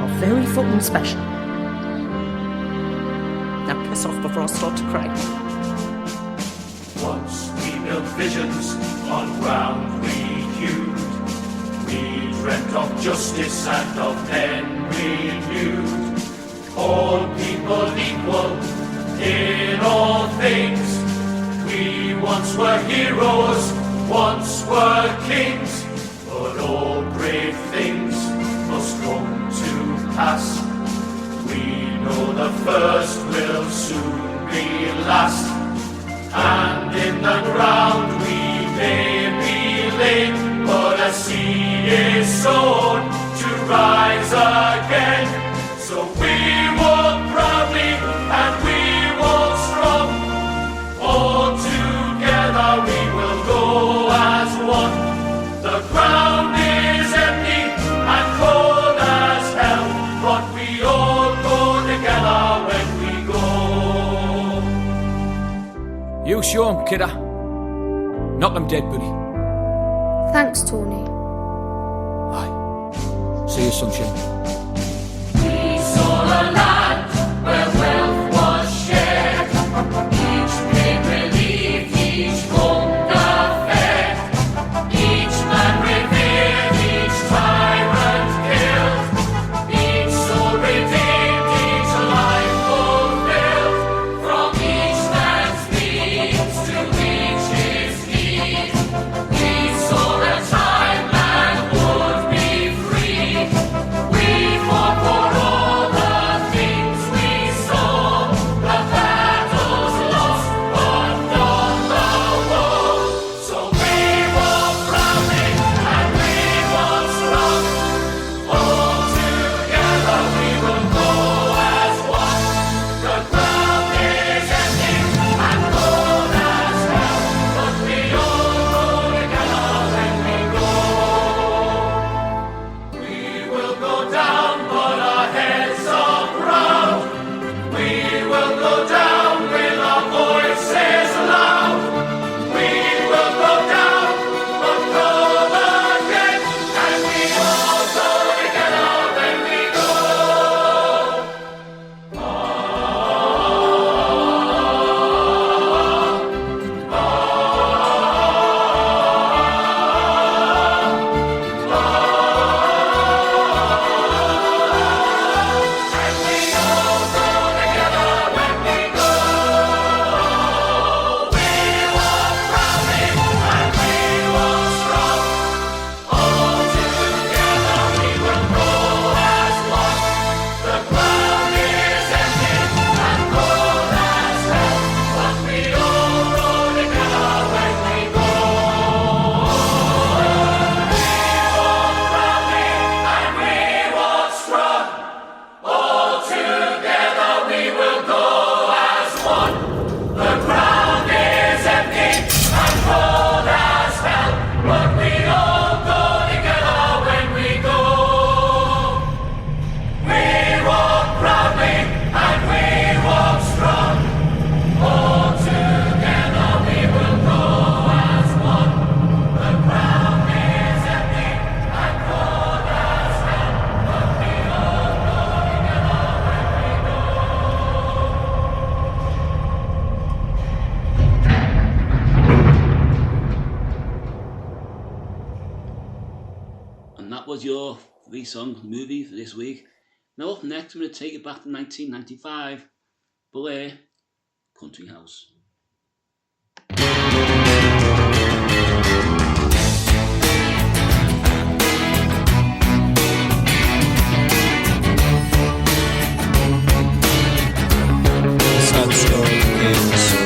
are very fucking special. Now piss off before I start to cry. Once we built visions on ground we hewed. We dreamt of justice and of men renewed. All people equal in all things. We once were heroes, once were kings. But all brave things must come to pass. We know the first will soon be last. And in the ground we may be laid, but a seed is sown to rise again. So we walk proudly and we walk strong. All together we will go as one. The ground is empty and cold as hell, but we all go together when we go. You show 'em, kidder. Knock 'em dead, Billy. Thanks, Tony. Aye. See you, sunshine. We saw a land where wealth was shared. Each pain relieved, each hunger fed. Each man revered, each tyrant killed. Each soul redeemed, each life fulfilled. From each man's needs to each his need. We saw a time man would be free. We that was your three-song movie for this week. Now up next, I'm going to take it back to 1995. Blair, Country House.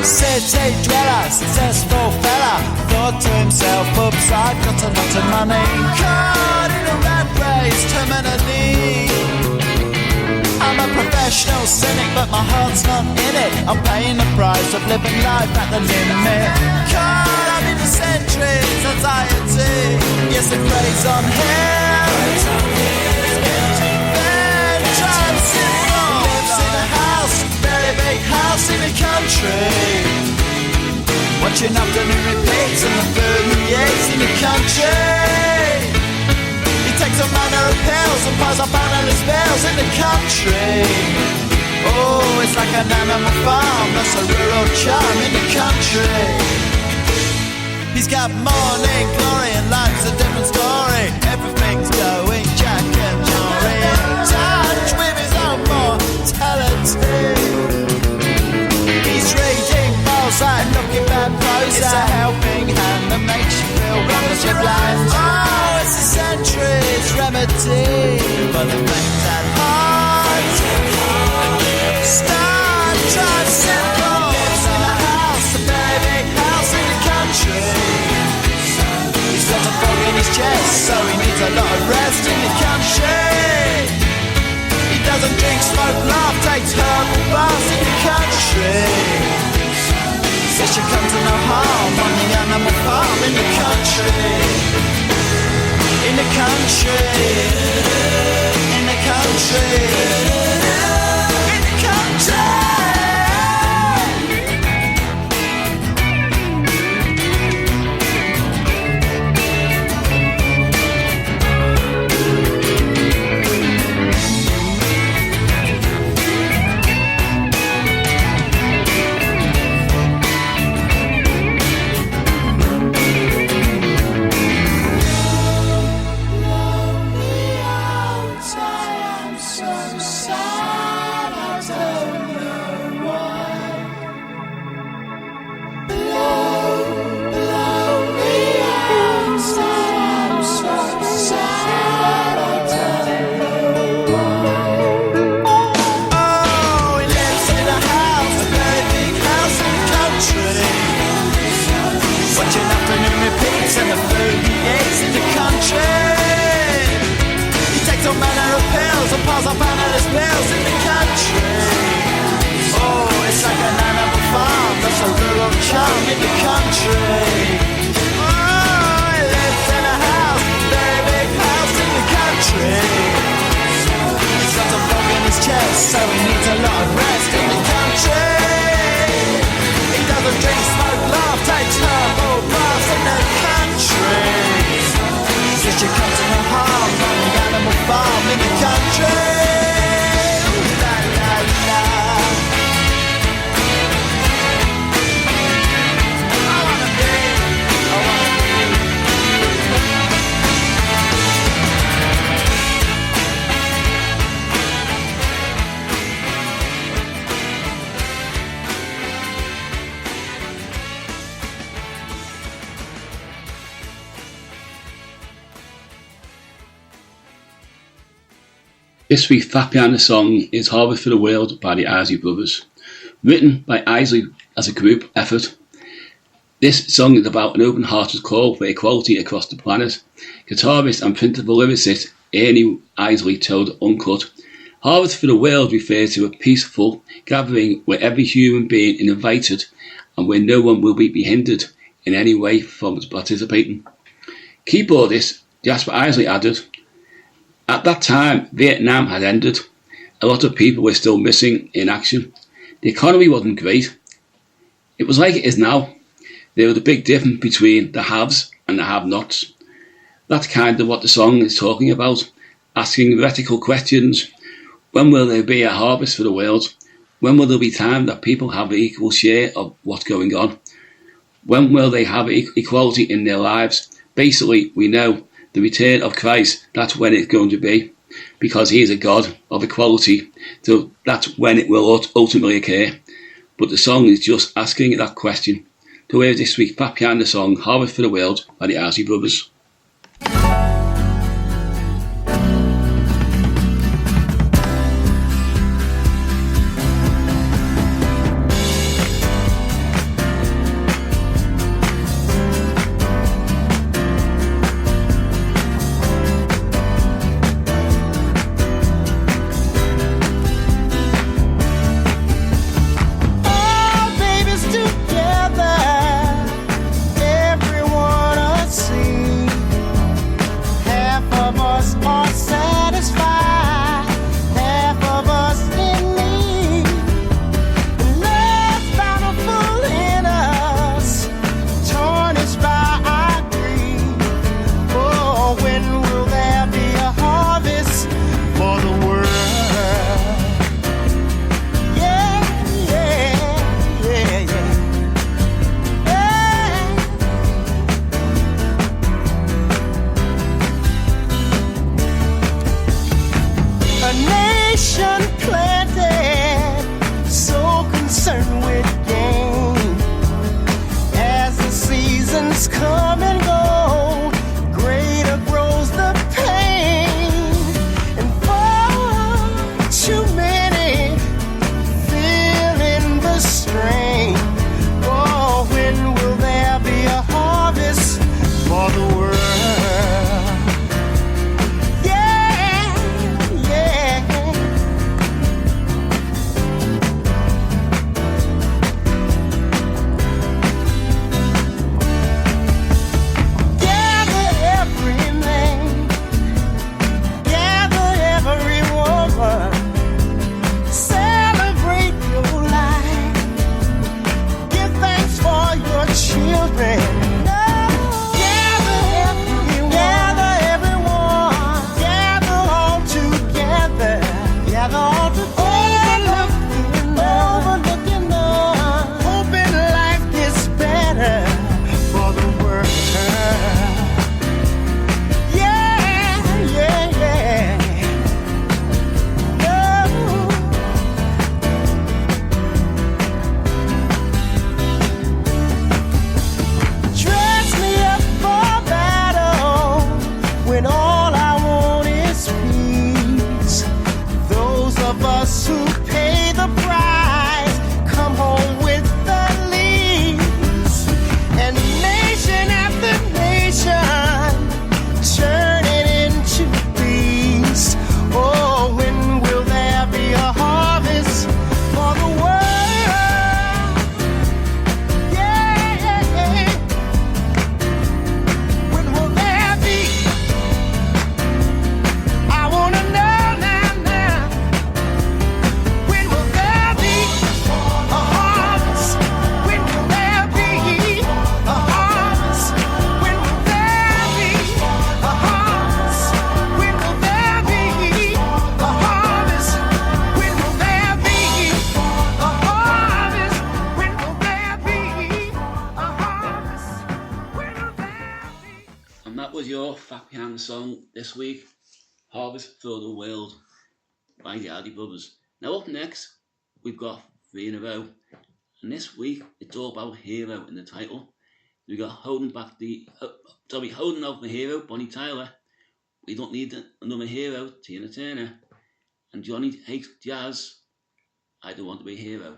City dweller, successful fella, thought to himself, oops, I've got a lot of money. Caught in a rat race, terminally. I'm a professional cynic, but my heart's not in it. I'm paying the price of living life at the limit. Caught up in the centuries, anxiety. Yes, it preys on him. Then tries to lives in a house, very big house in the country. Watching afternoon repeats and the food he eats in the country. He takes a manner of pills and piles up analyst bills in the country. Oh, it's like an animal farm, that's a rural charm in the country. He's got morning glory and life's a different story. Everything's going Jack and Jory in touch with his own mortality. He's reading Balzac, looking bad Prozac. It's a helping hand that makes you feel relative blind. Oh, it's a century's remedy for the things at heart. Star Trek simple. Lives in a house, a very big house in the country. He's got a fog in his chest, so he needs a lot of rest in the country. He doesn't drink, smoke, laugh, takes herbal baths in the country. Says she comes to no harm on the animal farm in the country. In the country. In the country. In the country. This week's Fat Piano song is Harvest for the World by the Isley Brothers. Written by Isley as a group effort, this song is about an open-hearted call for equality across the planet. Guitarist and principal lyricist Ernie Isley told Uncut, Harvest for the World refers to a peaceful gathering where every human being is invited and where no one will be hindered in any way from participating. Keyboardist Jasper Isley added, at that time, Vietnam had ended. A lot of people were still missing in action. The economy wasn't great. It was like it is now. There was a big difference between the haves and the have-nots. That's kind of what the song is talking about, asking rhetorical questions. When will there be a harvest for the world? When will there be time that people have an equal share of what's going on? When will they have equality in their lives? Basically, we know the return of Christ, that's when it's going to be, because he is a God of equality, so that's when it will ultimately occur. But the song is just asking that question. So here's this week's Back Behind the Song, Harvest for the World by the Isley Brothers. Song this week, Harvest for the World by the Isley Brothers. Now up next we've got 3 in a row, and this week it's all about Hero in the title. We got Holding Out the Hero, Bonnie Tyler, We Don't Need Another Hero, Tina Turner, and Johnny Hates Jazz, I Don't Want to Be a Hero.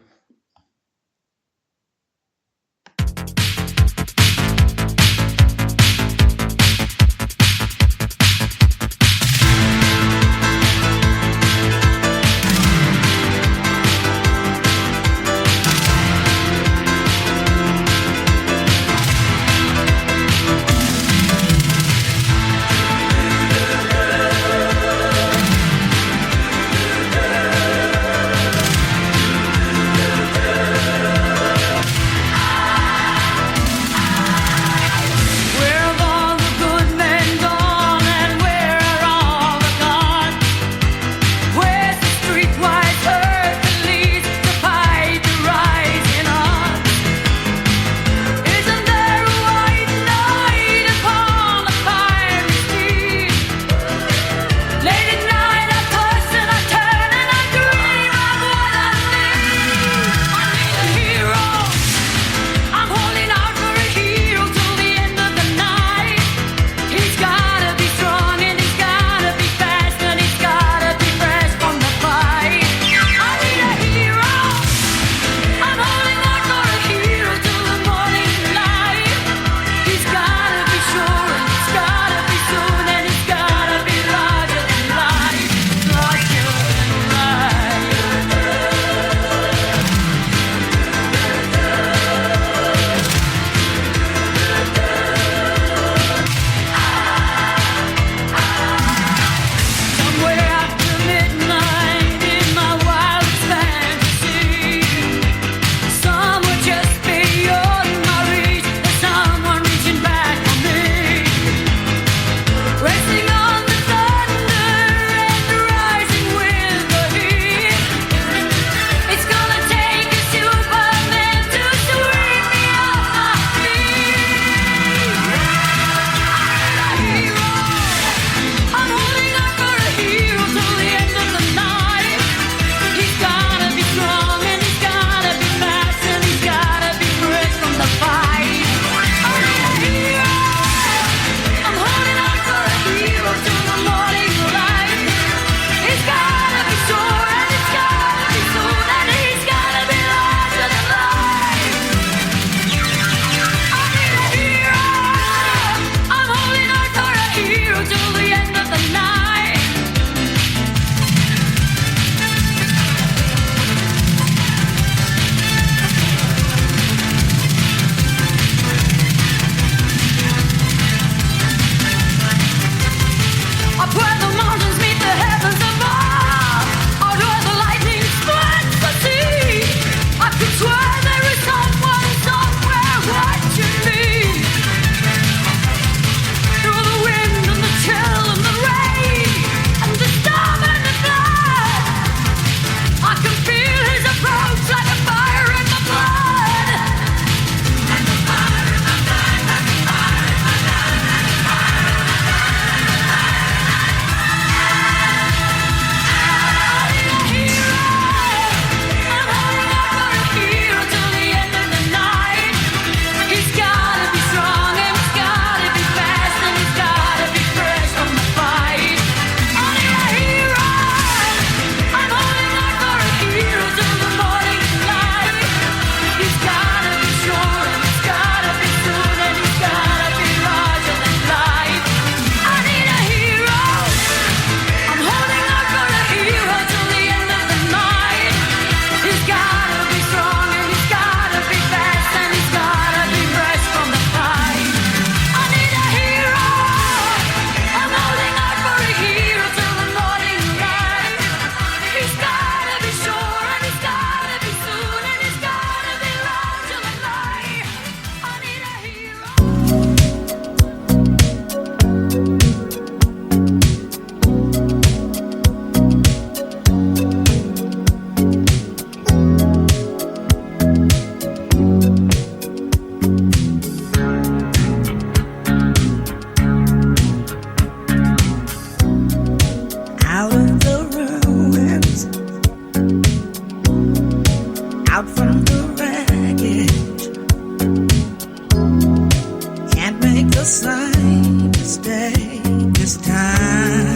this time.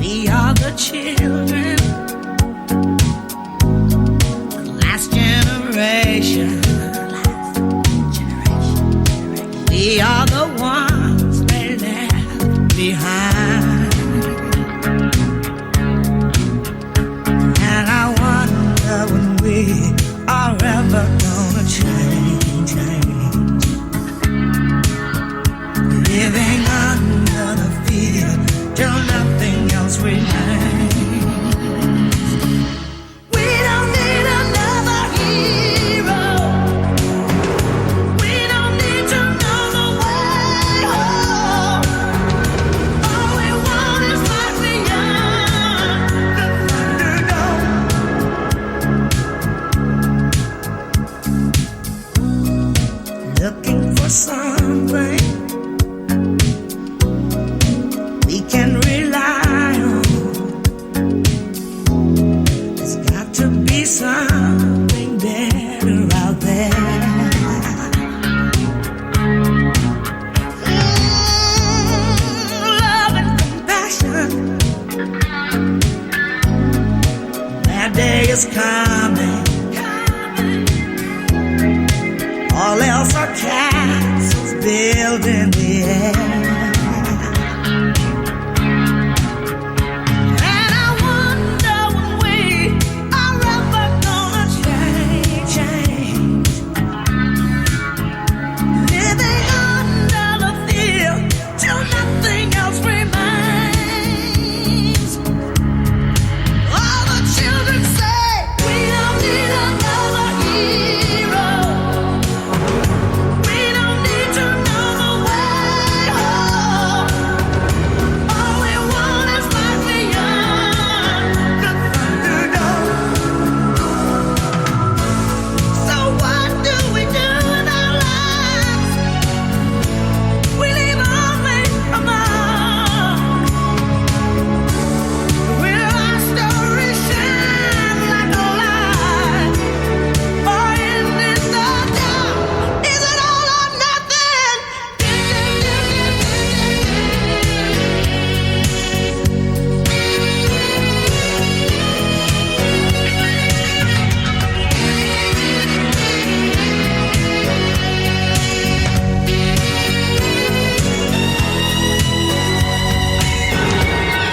We are the children, the last generation. We are the ones they left behind. And I wonder when we are ever gonna change. Living under the fear till nothing else remains. We don't need another hero. We don't need to know the way home. All we want is life beyond the Thunderdome. Looking for something we can rely on. There's got to be something better out there. Love and compassion. That day is coming. All else are castles built in the air. And I wonder when we are ever gonna change. Living under the fear till nothing else remains. All the children say we don't need another hero. We don't need to know the way home. All we want is life beyond the Thunderdome. So what do we do with our lives? We leave only a mark. Will our story shine like a light, or in the dark? Is it all or nothing?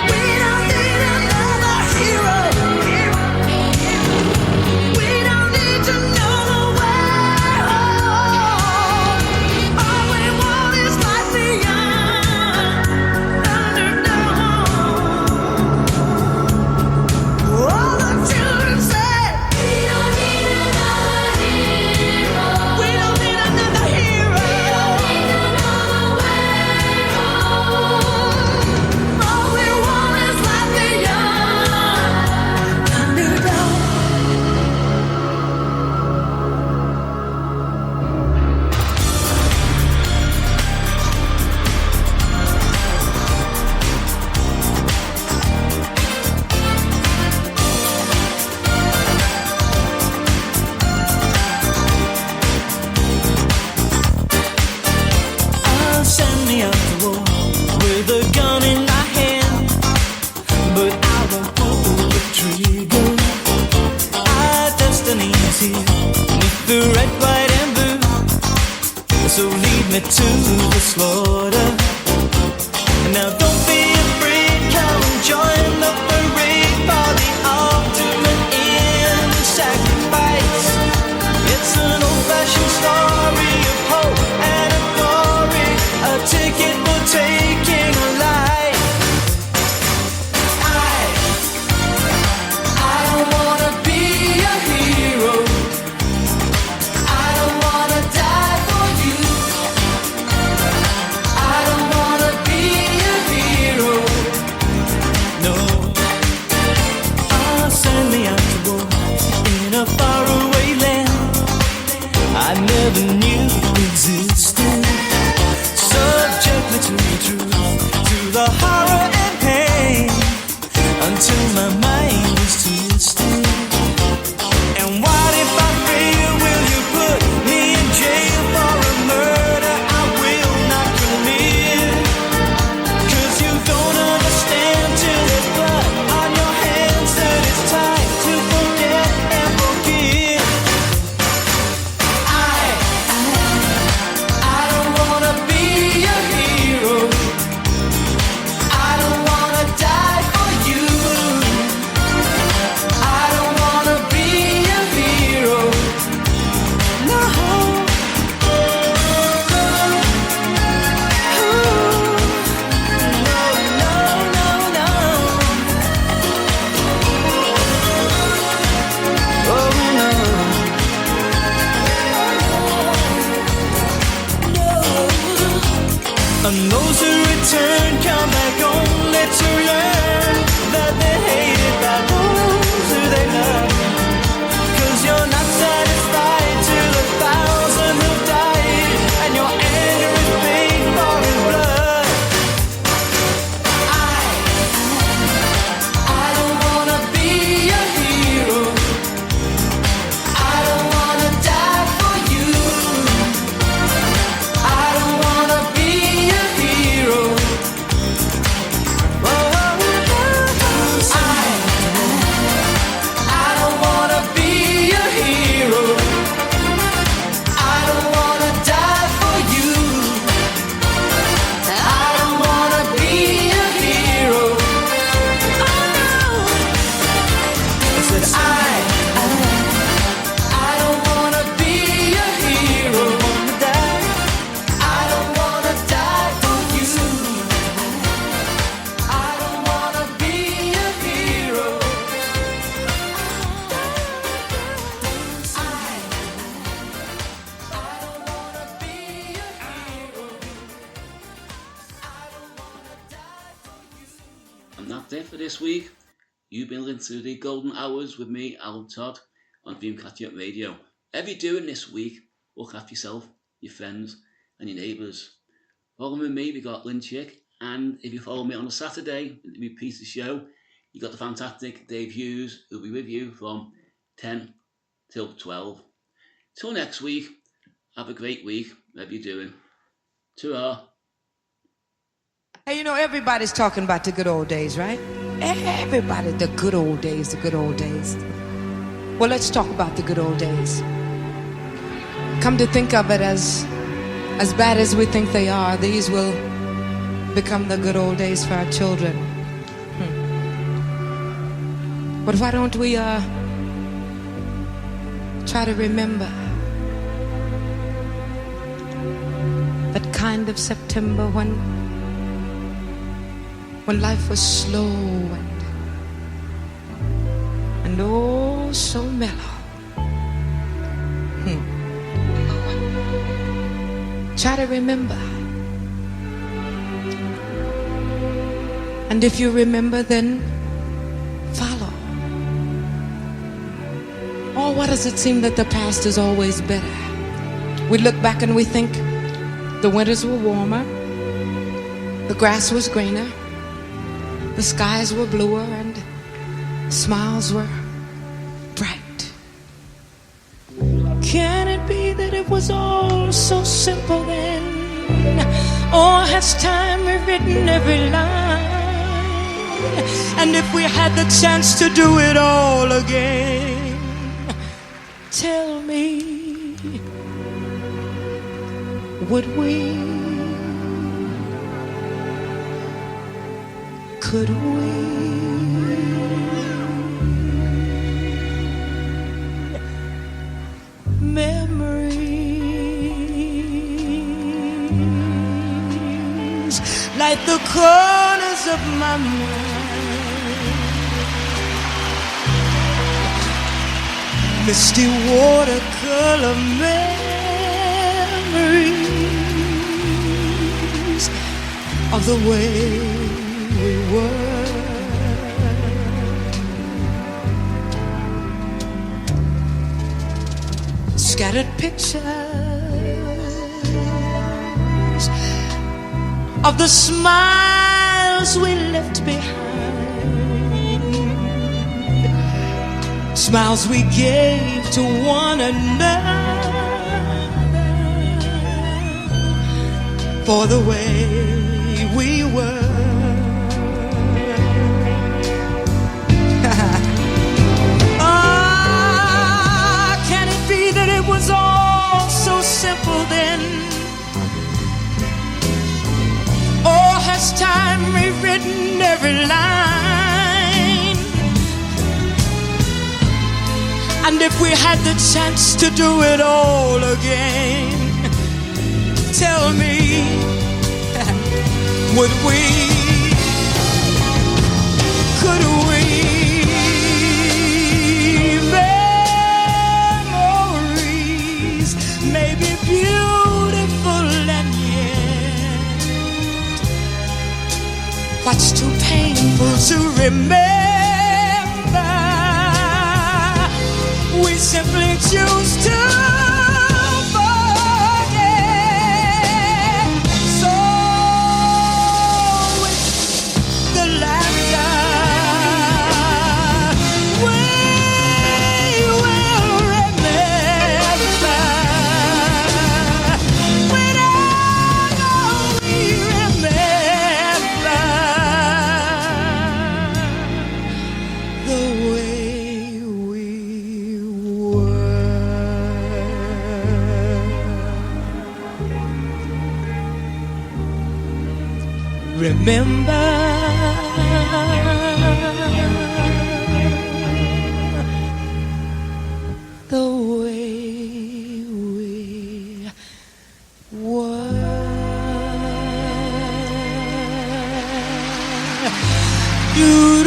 We don't need another hero. We don't need to know the way home. All we want is life beyond Thunderdome. All the children say we don't need another hero. We don't need another hero. We don't need to know the way home. All we want is life beyond Thunderdome. I'll send me out to war with a gun in my hand, but I won't pull the trigger. Our destiny is here, with the red, white, and blue. So lead me to the slaughter. And now don't be afraid, come and join the parade for the ultimate end sacrifice. It's an old-fashioned story of hope and of glory, a ticket for taking a life. I don't wanna be a hero. I don't wanna die for you. I don't wanna be a hero. And those who return come back only to learn that they're hated by those who they love. 'Cause you're not satisfied to the 1,000 who died, and your anger is paid for in blood. I don't wanna be a hero. I don't wanna die for you. I don't wanna be a hero. I don't wanna be a hero. I don't wanna die for you. I don't wanna be a hero. I said I don't wanna be a hero. I don't wanna die for you. I don't wanna be a hero. And that's it for this week. You've been listening to the Golden Hours with me, Alan Todd, on Dreamcatcher Radio. Whatever you're doing this week, look after yourself, your friends, and your neighbours. Following me, we got Lynn Chick, and if you follow me on a Saturday, in the Big Piece of Show, you got the fantastic Dave Hughes, who'll be with you from 10 till 12. Till next week, have a great week, whatever you're doing. Ta-ra. Hey, you know, everybody's talking about the good old days, right? Everybody, the good old days, the good old days. Well, let's talk about the good old days. Come to think of it, as bad as we think they are, these will become the good old days for our children. But why don't we try to remember that kind of September when life was slow and oh so mellow. Try to remember. And if you remember, then follow. Or why does it seem that the past is always better? We look back and we think the winters were warmer, the grass was greener, the skies were bluer, and smiles were bright. Can it be that it was all so simple then? Or has time rewritten every line? And if we had the chance to do it all again, tell me, would we? Could we? Memories like the corners of my mind, misty watercolor memories of the way we were. Scattered pictures of the smiles we left behind, smiles we gave to one another for the way we were. Can it be that it was all so simple then? Or has time rewritten every line? And if we had the chance to do it all again, tell me, would we? Could we? Memories may be beautiful and yet what's too painful to remember. We simply choose to forget. So with the laughter, we will remember. Whenever we remember the way we were. Remember the way we were. You